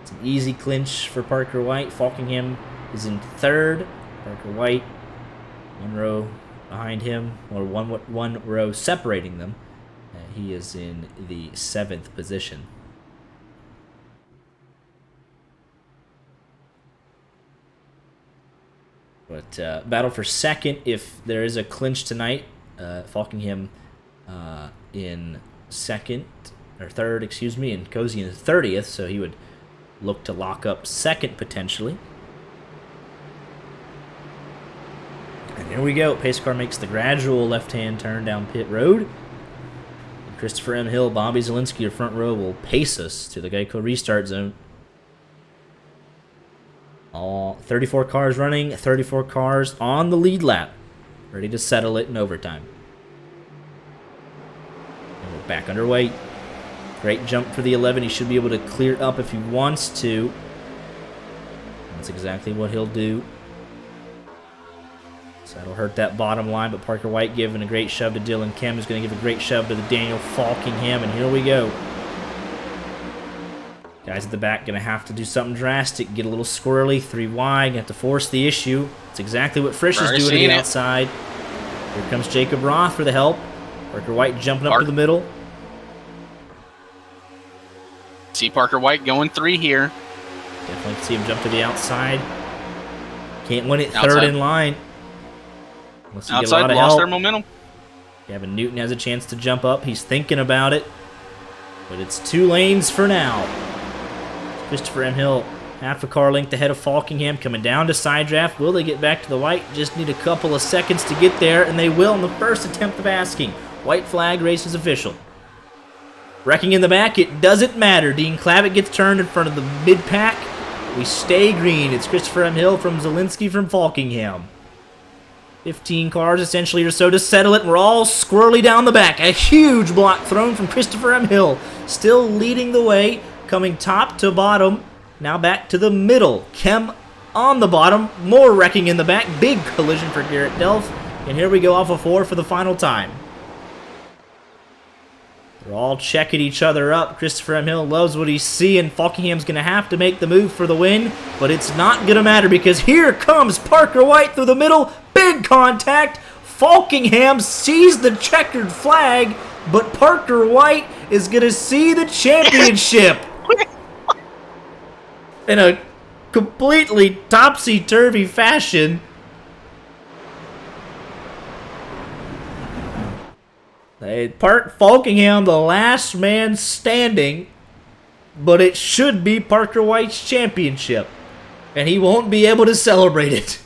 it's an easy clinch for Parker White. Falkingham is in 3rd. Parker White, 1 row behind him, or one row separating them. He is in the 7th position. But battle for 2nd if there is a clinch tonight. Falkingham in 2nd, or 3rd, excuse me, and Cozy in 30th, so he would look to lock up 2nd potentially. And here we go. Pace car makes the gradual left-hand turn down pit road. Christopher M. Hill, Bobby Zielinski, your front row, will pace us to the Geico restart zone. All 34 cars running, 34 cars on the lead lap, ready to settle it in overtime. And we're back underway. Great jump for the 11. He should be able to clear it up if he wants to. That's exactly what he'll do. So that'll hurt that bottom line, but Parker White giving a great shove to Dylan Kemp, who's going to give a great shove to the Daniel Falkingham, and here we go. Guys at the back going to have to do something drastic, get a little squirrely, 3 wide, have to force the issue. It's exactly what Frisch is doing to the outside. Here comes Jacob Roth for the help. Parker White jumping up to the middle. See Parker White going 3 here. Definitely see him jump to the outside. Can't win it outside. 3rd in line. Unless you get a lot of lost help. Their momentum. Gavin Newton has a chance to jump up. He's thinking about it. But it's 2 lanes for now. Christopher M. Hill, half a car length ahead of Falkingham, coming down to side draft. Will they get back to the white? Just need a couple of seconds to get there, and they will in the first attempt of asking. White flag, race is official. Wrecking in the back, it doesn't matter. Dean Clavitt gets turned in front of the mid-pack. We stay green. It's Christopher M. Hill from Zielinski from Falkingham. 15 cars essentially or so to settle it. We're all squirrely down the back. A huge block thrown from Christopher M. Hill. Still leading the way, coming top to bottom. Now back to the middle. Kem on the bottom. More wrecking in the back. Big collision for Garrett Delph. And here we go off of 4 for the final time. They're all checking each other up. Christopher M. Hill loves what he's seeing. Falkingham's going to have to make the move for the win, but it's not going to matter because here comes Parker White through the middle. Big contact. Falkingham sees the checkered flag, but Parker White is going to see the championship in a completely topsy-turvy fashion. Falkingham, the last man standing, but it should be Parker White's championship, and he won't be able to celebrate it.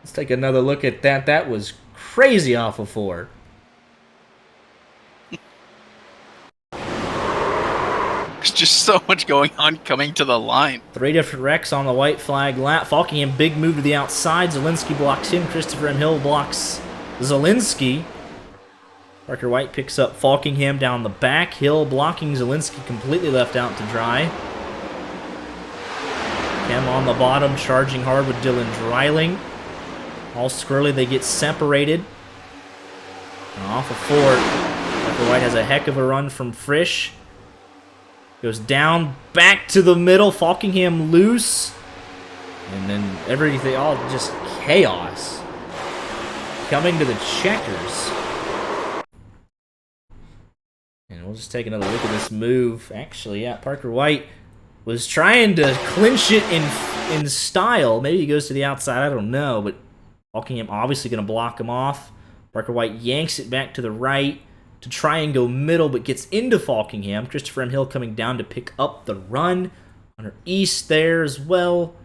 Let's take another look at that. That was crazy off of 4. There's just so much going on coming to the line. 3 different wrecks on the white flag lap. Falkingham, big move to the outside. Zielinski blocks him. Christopher M. Hill blocks Zielinski. Parker White picks up Falkingham down the back. Hill blocking Zielinski, completely left out to dry. Cam on the bottom, charging hard with Dylan Dreiling. All squirrely, they get separated. And off of 4, Parker White has a heck of a run from Frisch. Goes down, back to the middle, Falkingham loose. And then everything, all just chaos. Coming to the checkers. And we'll just take another look at this move. Actually, yeah, Parker White was trying to clinch it in style. Maybe he goes to the outside, I don't know. But Falkingham obviously going to block him off. Parker White yanks it back to the right to try and go middle, but gets into Falkingham. Christopher M. Hill coming down to pick up the run. Hunter East there as well.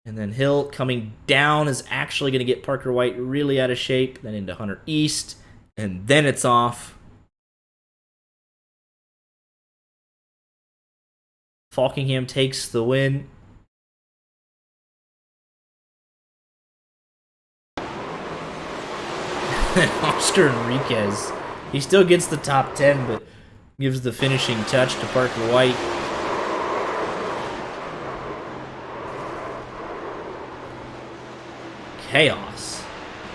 And then Hill coming down is actually going to get Parker White really out of shape. Then into Hunter East. And then it's off. Falkingham takes the win. Oscar Enriquez, he still gets the top 10, but gives the finishing touch to Parker White. Chaos.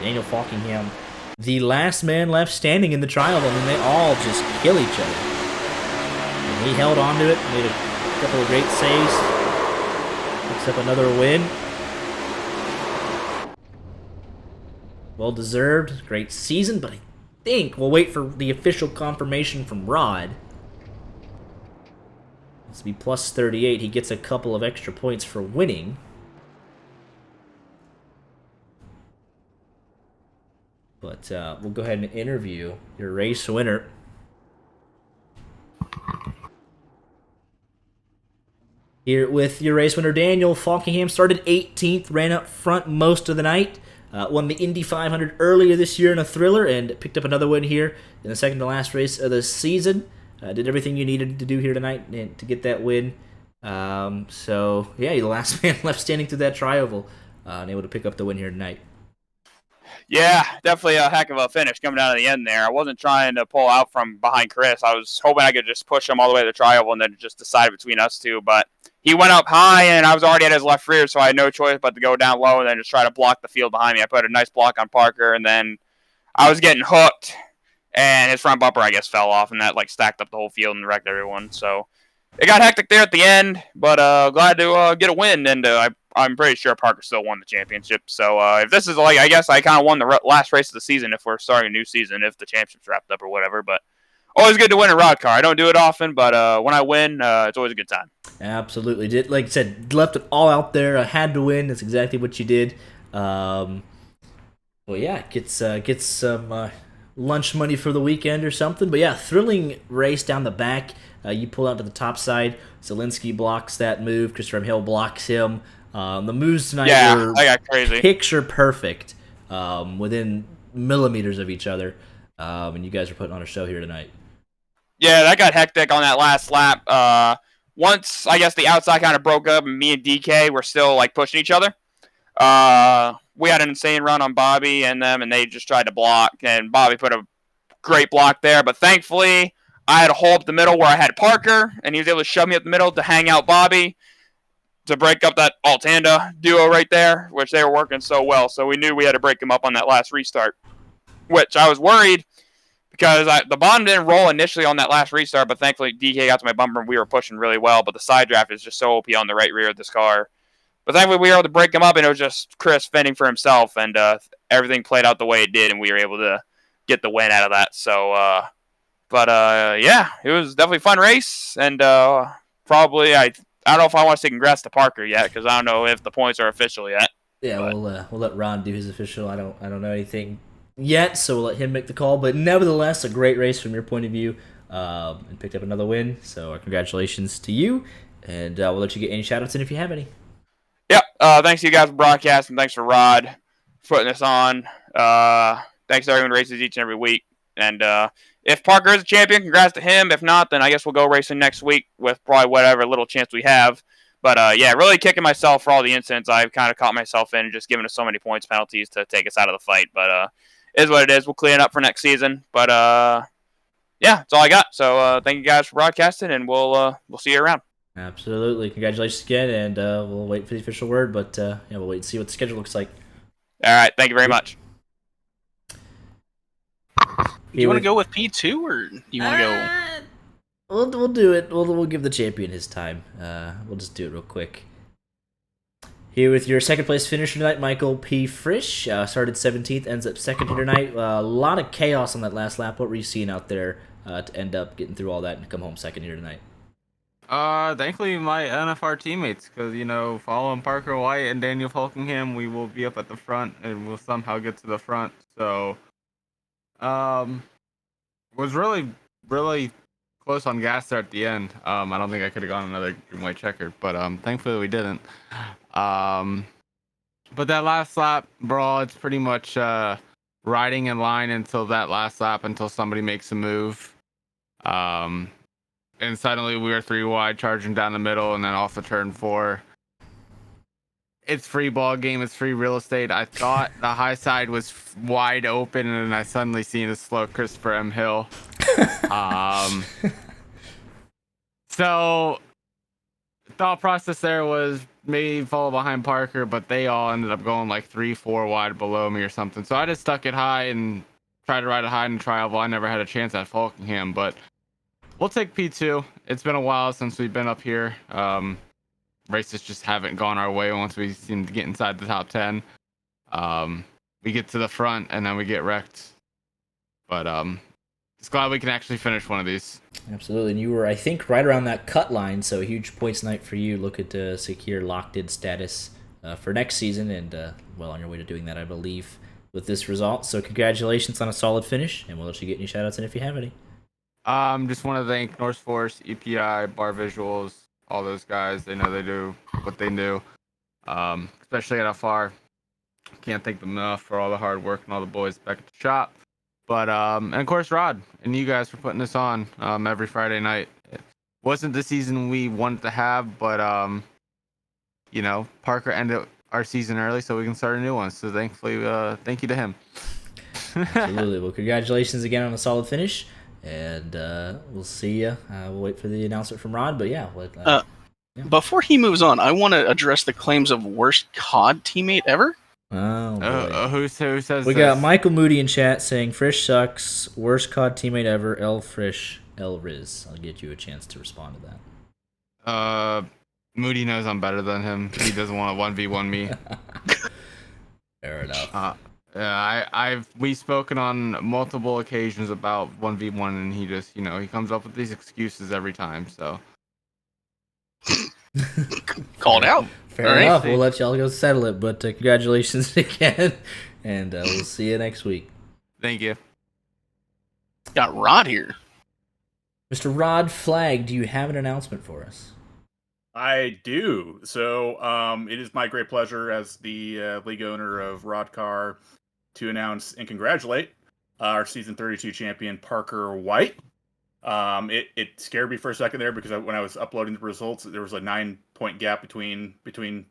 Daniel Falkingham, the last man left standing in the trial. I mean, they all just kill each other. And he held on to it, made a couple of great saves, picks up another win. Well-deserved, great season, but I think we'll wait for the official confirmation from Rod. It's to be plus 38. He gets a couple of extra points for winning. But we'll go ahead and interview your race winner. Here with your race winner, Daniel Falkingham, started 18th, ran up front most of the night. Won the Indy 500 earlier this year in a thriller and picked up another win here in the second to last race of the season. Did everything you needed to do here tonight to get that win. So, yeah, you're the last man left standing through that tri-oval and able to pick up the win here tonight. Yeah, definitely a heck of a finish coming down to the end there. I wasn't trying to pull out from behind Chris. I was hoping I could just push him all the way to the tri-oval and then just decide between us two, but he went up high, and I was already at his left rear, so I had no choice but to go down low and then just try to block the field behind me. I put a nice block on Parker, and then I was getting hooked, and his front bumper, I guess, fell off, and that stacked up the whole field and wrecked everyone. So it got hectic there at the end, but glad to get a win, and I'm pretty sure Parker still won the championship. So if this is I guess I kind of won the last race of the season if we're starting a new season, if the championship's wrapped up or whatever, but always good to win a RODDCAR. I don't do it often, but when I win, it's always a good time. Absolutely. Did, like I said, left it all out there. I had to win. That's exactly what you did. Well, yeah, gets some lunch money for the weekend or something. But yeah, thrilling race down the back. You pull out to the top side. Zielinski blocks that move. Christopher Hill blocks him. The moves tonight were I got crazy. Picture perfect, within millimeters of each other. And you guys are putting on a show here tonight. Yeah, that got hectic on that last lap. Once, I guess, the outside kind of broke up and me and DK were still, pushing each other. We had an insane run on Bobby and them, and they just tried to block. And Bobby put a great block there. But thankfully, I had a hole up the middle where I had Parker, and he was able to shove me up the middle to hang out Bobby to break up that Altanda duo right there, which they were working so well. So we knew we had to break them up on that last restart, which I was worried because the bottom didn't roll initially on that last restart, but thankfully DK got to my bumper and we were pushing really well. But the side draft is just so OP on the right rear of this car. But thankfully we were able to break him up, and it was just Chris fending for himself, and everything played out the way it did, and we were able to get the win out of that. So, yeah, it was definitely a fun race, and probably I don't know if I want to say congrats to Parker yet because I don't know if the points are official yet. Yeah, we'll let Ron do his official. I don't know anything yet, so we'll let him make the call. But nevertheless, a great race from your point of view. and picked up another win. So congratulations to you, and we'll let you get any shout-outs in if you have any. Yep. Thanks to you guys for broadcasting. Thanks for Rod for putting this on. Thanks to everyone who races each and every week. And if Parker is a champion, congrats to him. If not, then I guess we'll go racing next week with probably whatever little chance we have. But yeah, really kicking myself for all the incidents I've kind of caught myself in, just giving us so many points penalties to take us out of the fight. But it is what it is. We'll clean it up for next season. But yeah, that's all I got. So thank you guys for broadcasting, and we'll see you around. Absolutely. Congratulations again, and we'll wait for the official word, but yeah, we'll wait and see what the schedule looks like. All right. Thank you very much. Do you want to go with P2, or do you want to go? We'll do it. We'll give the champion his time. We'll just do it real quick. Here with your second place finisher tonight, Michael P. Frisch. Started 17th, ends up second here tonight. A lot of chaos on that last lap. What were you seeing out there to end up getting through all that and come home second here tonight? Thankfully my NFR teammates, because following Parker White and Daniel Falkingham, we will be up at the front and we'll somehow get to the front. So, was really close on gas there at the end. I don't think I could have gone another green white checker, but thankfully we didn't. But that last lap brawl, it's pretty much riding in line until that last lap until somebody makes a move. And suddenly we were 3 wide, charging down the middle, and then off the turn 4. It's free ball game. It's free real estate. I thought the high side was wide open, and then I suddenly seen a slow Christopher M. Hill. So thought process there was maybe follow behind Parker, but they all ended up going like 3-4 wide below me or something. So I just stuck it high and tried to ride it high in trial. I never had a chance at Falkingham, but we'll take P2. It's been a while since we've been up here. Races just haven't gone our way once we seem to get inside the top 10. We get to the front and then we get wrecked. But just glad we can actually finish one of these. Absolutely. And you were, I think, right around that cut line, so a huge points night for you. Looking to secure locked-in status for next season, and well on your way to doing that, I believe, with this result. So congratulations on a solid finish, and we'll let you get any shout-outs in if you have any. Just want to thank North Force, EPI, Bar Visuals, all those guys. They know they do what they do, especially at FR. Can't thank them enough for all the hard work and all the boys back at the shop. But and of course Rod and you guys for putting this on every Friday night. It wasn't the season we wanted to have, but Parker ended our season early, so we can start a new one. So thankfully, thank you to him. Absolutely. Well, congratulations again on a solid finish, and we'll see you. We'll wait for the announcement from Rod, but yeah. Yeah. Before he moves on, I want to address the claims of worst COD teammate ever. Oh, boy. Who says we this? got Michael Moody in chat saying Frisch sucks, worst COD teammate ever, L Frisch, L Riz. I'll get you a chance to respond to that. Moody knows I'm better than him. He doesn't want to 1v1 me. Fair enough. Yeah, we've spoken on multiple occasions about 1v1, and he just he comes up with these excuses every time. So Called out. Fair enough. We'll let y'all go settle it, but congratulations again, and we'll see you next week. Thank you. Got Rod here. Mr. Rod Flag, do you have an announcement for us? I do. So it is my great pleasure as the league owner of RODDCAR to announce and congratulate our season 32 champion, Parker White. It scared me for a second there because when I was uploading the results, there was a 9-point gap between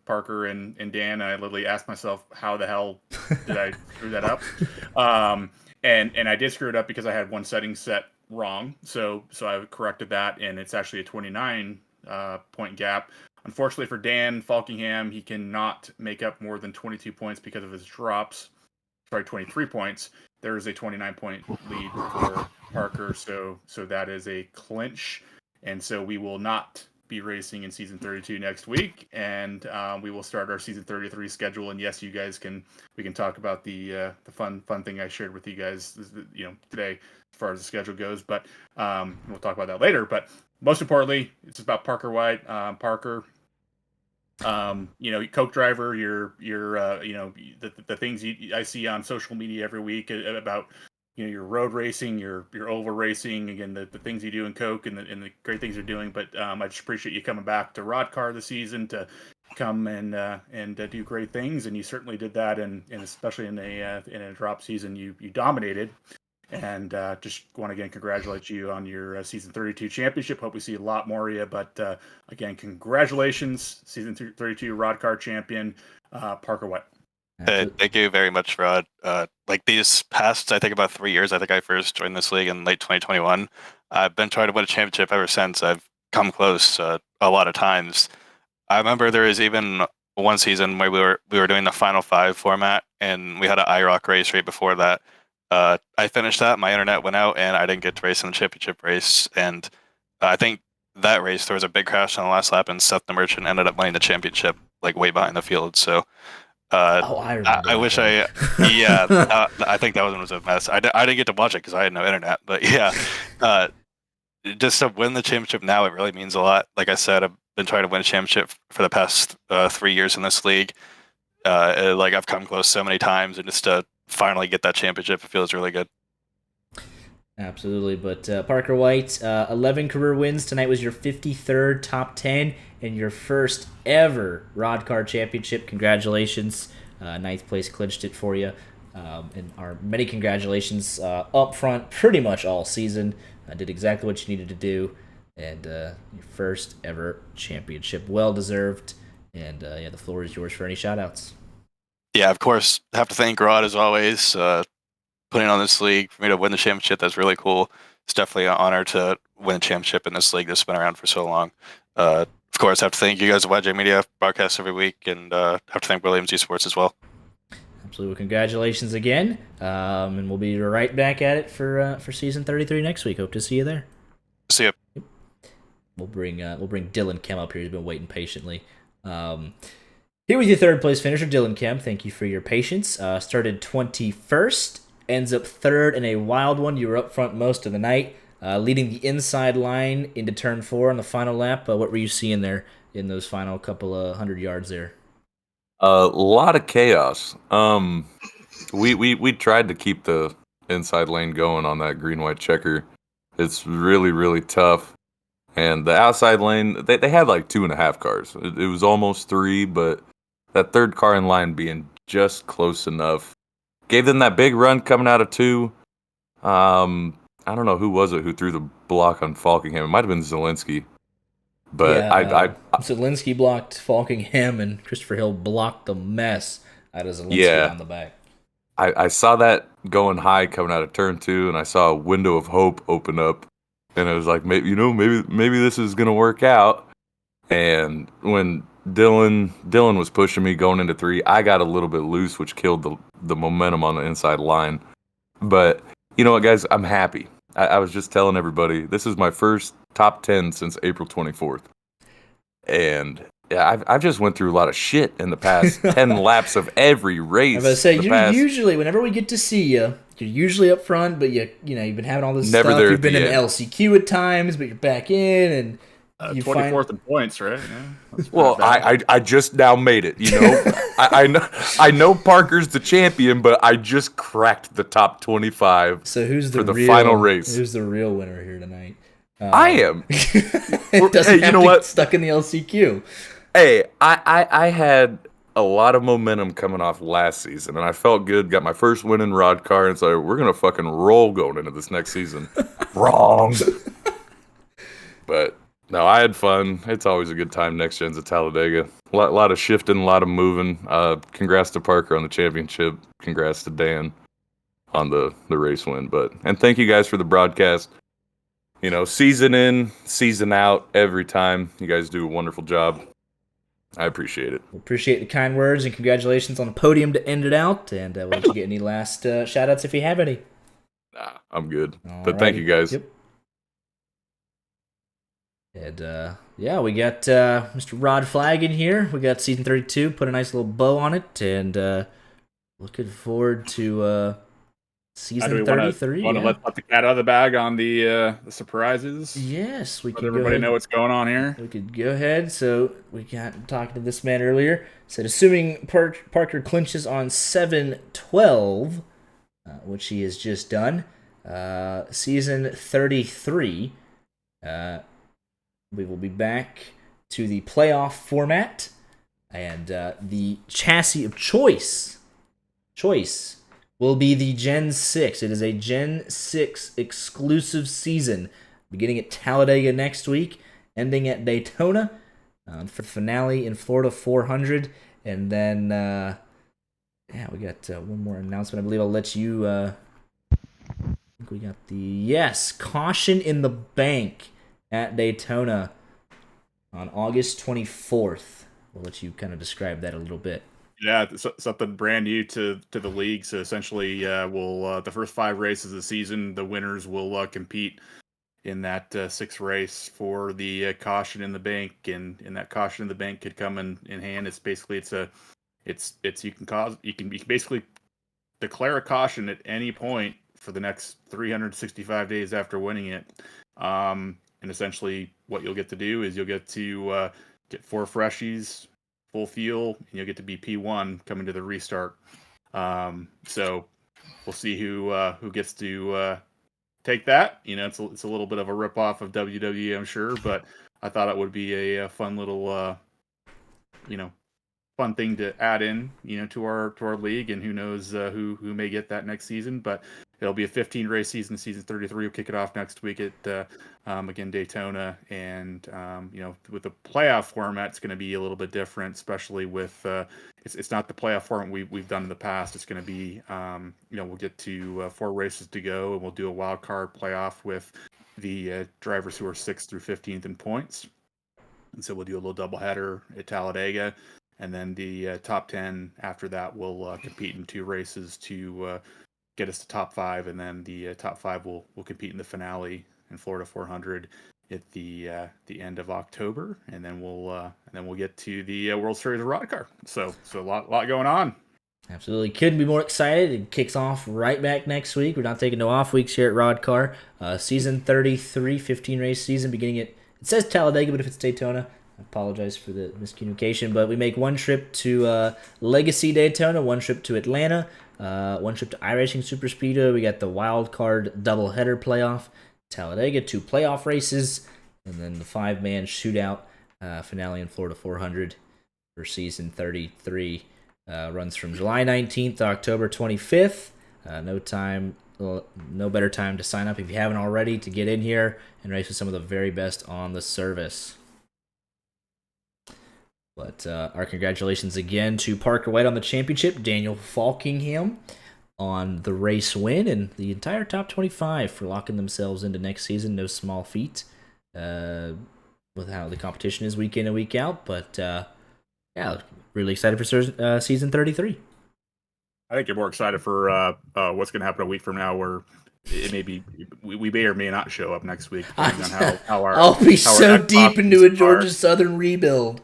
Parker and Dan, and I literally asked myself, how the hell did I screw that up? And I did screw it up because I had one setting set wrong. So I corrected that, and it's actually a 29 point gap. Unfortunately for Dan Falkingham, he cannot make up more than 22 points because of his drops. Sorry, 23 points. There is a 29-point lead for Parker, so that is a clinch, and so we will not be racing in season 32 next week, and we will start our season 33 schedule. And yes, we can talk about the fun thing I shared with you guys, today as far as the schedule goes, but we'll talk about that later. But most importantly, it's about Parker White. Parker, Coke driver, you're the things I see on social media every week about your road racing, your oval racing, again, the things you do in Coke and the great things you're doing. But I just appreciate you coming back to RODDCAR this season to come and do great things. And you certainly did that, and especially in a drop season, you dominated. And just want to again congratulate you on your season 32 championship. Hope we see a lot more of you. But again, congratulations, season 32 RODDCAR champion, Parker White. Thank you very much, Rod. Like these past, I think about 3 years, I think I first joined this league in late 2021. I've been trying to win a championship ever since. I've come close a lot of times. I remember there was even one season where we were doing the Final Five format, and we had an IROC race right before that. I finished that, my internet went out, and I didn't get to race in the championship race. And I think that race, there was a big crash on the last lap, and Seth the Merchant ended up winning the championship, like way behind the field. So I remember. I wish I think that one was a mess. I didn't get to watch it because I had no internet. But yeah, just to win the championship now, it really means a lot. Like I said, I've been trying to win a championship for the past 3 years in this league. Like I've come close so many times, and just to finally get that championship, it feels really good. Absolutely. But Parker White, 11 career wins. Tonight was your 53rd top 10 and your first ever RODDCAR championship. Congratulations. Ninth place clinched it for you. And our many congratulations up front pretty much all season. Did exactly what you needed to do. And your first ever championship. Well deserved. And yeah, the floor is yours for any shout outs. Yeah, of course. Have to thank Rod as always. Putting on this league for me to win the championship, that's really cool. It's definitely an honor to win a championship in this league that's been around for so long. Of course, I have to thank you guys at YJ Media, broadcast every week, and have to thank Williams Esports as well. Absolutely. Congratulations again. And we'll be right back at it for season 33 next week. Hope to see you there. See you. We'll bring Dylan Kem up here. He's been waiting patiently. Here with your third place finisher, Dylan Kem. Thank you for your patience. Started 21st. Ends up third in a wild one. You were up front most of the night, leading the inside line into turn 4 on the final lap. What were you seeing there in those final couple of 100 yards there? A lot of chaos. We tried to keep the inside lane going on that green-white checker. It's really, really tough. And the outside lane, they had like 2.5 cars. It was almost 3, but that third car in line being just close enough gave them that big run coming out of 2. I don't know who was it who threw the block on Falkingham. It might have been Zelensky. But yeah, Zelensky blocked Falkingham, and Christopher Hill blocked the mess out of Zelensky on the back. I saw that going high coming out of turn 2, and I saw a window of hope open up, and it was like, maybe this is gonna work out. And when Dylan was pushing me going into 3, I got a little bit loose, which killed the momentum on the inside line. But you know what, guys? I'm happy. I was just telling everybody, this is my first top 10 since April 24th. And yeah, I've just went through a lot of shit in the past 10 laps of every race. I was about to say, usually, whenever we get to see you, you're usually up front, but you've been having all this stuff. You've been in LCQ at times, but you're back in, and 24th in points, right? Yeah, well, I just now made it. I know Parker's the champion, but I just cracked the top 25. So who's the final race? Who's the real winner here tonight? I am. It doesn't have to get stuck in the LCQ. Hey, I had a lot of momentum coming off last season, and I felt good. Got my first win in RODDCAR, and so we're gonna fucking roll going into this next season. Wrong. But no, I had fun. It's always a good time next gen's at Talladega. A lot of shifting, a lot of moving. Congrats to Parker on the championship. Congrats to Dan on the race win. And thank you guys for the broadcast. Season in, season out, every time. You guys do a wonderful job. I appreciate it. We appreciate the kind words, and congratulations on the podium to end it out. And we'll let you get any last shout-outs if you have any. Nah, I'm good. But thank you guys. Yep. And we got Mr. Rod Flag in here. We got season 32. Put a nice little bow on it, and looking forward to season 33. Want to let the cat out of the bag on the surprises? Yes, we let can. Everybody know what's going on here. We could go ahead. So we got talking to this man earlier. Said assuming Parker clinches on 7-12, which he has just done. Season 33, we will be back to the playoff format, and the chassis of choice will be the Gen 6. It is a Gen 6 exclusive season, beginning at Talladega next week, ending at Daytona for the finale in Florida 400. And then, we got one more announcement. I believe I'll let you... I think we got Caution in the Bank at Daytona on August 24th. We'll let you kind of describe that a little bit. Yeah, something brand new to the league. So essentially, we'll the first 5 races of the season, the winners will compete in that 6th race for the caution in the bank, and that caution in the bank could come in hand. It's basically you can basically declare a caution at any point for the next 365 days after winning it. And essentially, what you'll get to do is you'll get to get 4 freshies, full fuel, and you'll get to be P1 coming to the restart. So we'll see who gets to take that. It's a little bit of a ripoff of WWE, I'm sure, but I thought it would be a fun little fun thing to add in, to our league, and who knows who may get that next season. But it'll be a 15 race season. Season 33 will kick it off next week at again Daytona, and with the playoff format, it's going to be a little bit different, especially with it's not the playoff format we've done in the past. It's going to be we'll get to 4 races to go, and we'll do a wild card playoff with the drivers who are 6th through 15th in points. And so we'll do a little doubleheader at Talladega, and then the top 10 after that will compete in 2 races to get us to top 5, and then the top 5 will compete in the finale in Florida 400 at the end of October, and then we'll get to the World Series of RODDCAR. So a lot going on. Absolutely. Couldn't be more excited. It kicks off right back next week. We're not taking no off weeks here at RODDCAR. Season 33, 15-race season, beginning at, it says Talladega, but if it's Daytona, I apologize for the miscommunication. But we make one trip to Legacy Daytona, one trip to Atlanta, one trip to iRacing Superspeedway. We got the wild card doubleheader playoff, Talladega, 2 playoff races, and then the 5-man shootout finale in Florida 400 for season 33. Runs from July 19th to October 25th. No better time to sign up if you haven't already to get in here and race with some of the very best on the service. But our congratulations again to Parker White on the championship, Daniel Falkingham on the race win, and the entire top 25 for locking themselves into next season. No small feat with how the competition is week in and week out. But really excited for season 33. I think you're more excited for what's going to happen a week from now, where it may be we may or may not show up next week. Depending on how I'll be so deep into a Georgia Southern rebuild.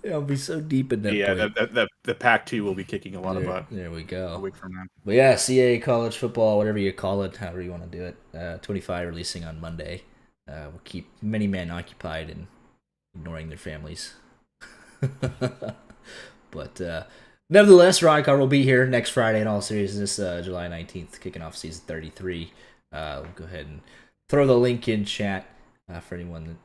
I'll be so deep in that. Yeah, the Pac-2 will be kicking a lot of butt. There we go. A week from now. But yeah, CA college football, whatever you call it, however you want to do it. 25 releasing on Monday. Will keep many men occupied and ignoring their families. But nevertheless, RODDCAR will be here next Friday in all seriousness, July 19th, kicking off season 33. We'll go ahead and throw the link in chat for anyone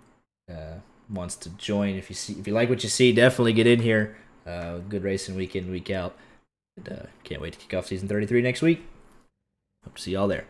that wants to join. If you like what you see, definitely get in here. Good racing week in, week out. And, can't wait to kick off season 33 next week. Hope to see y'all there.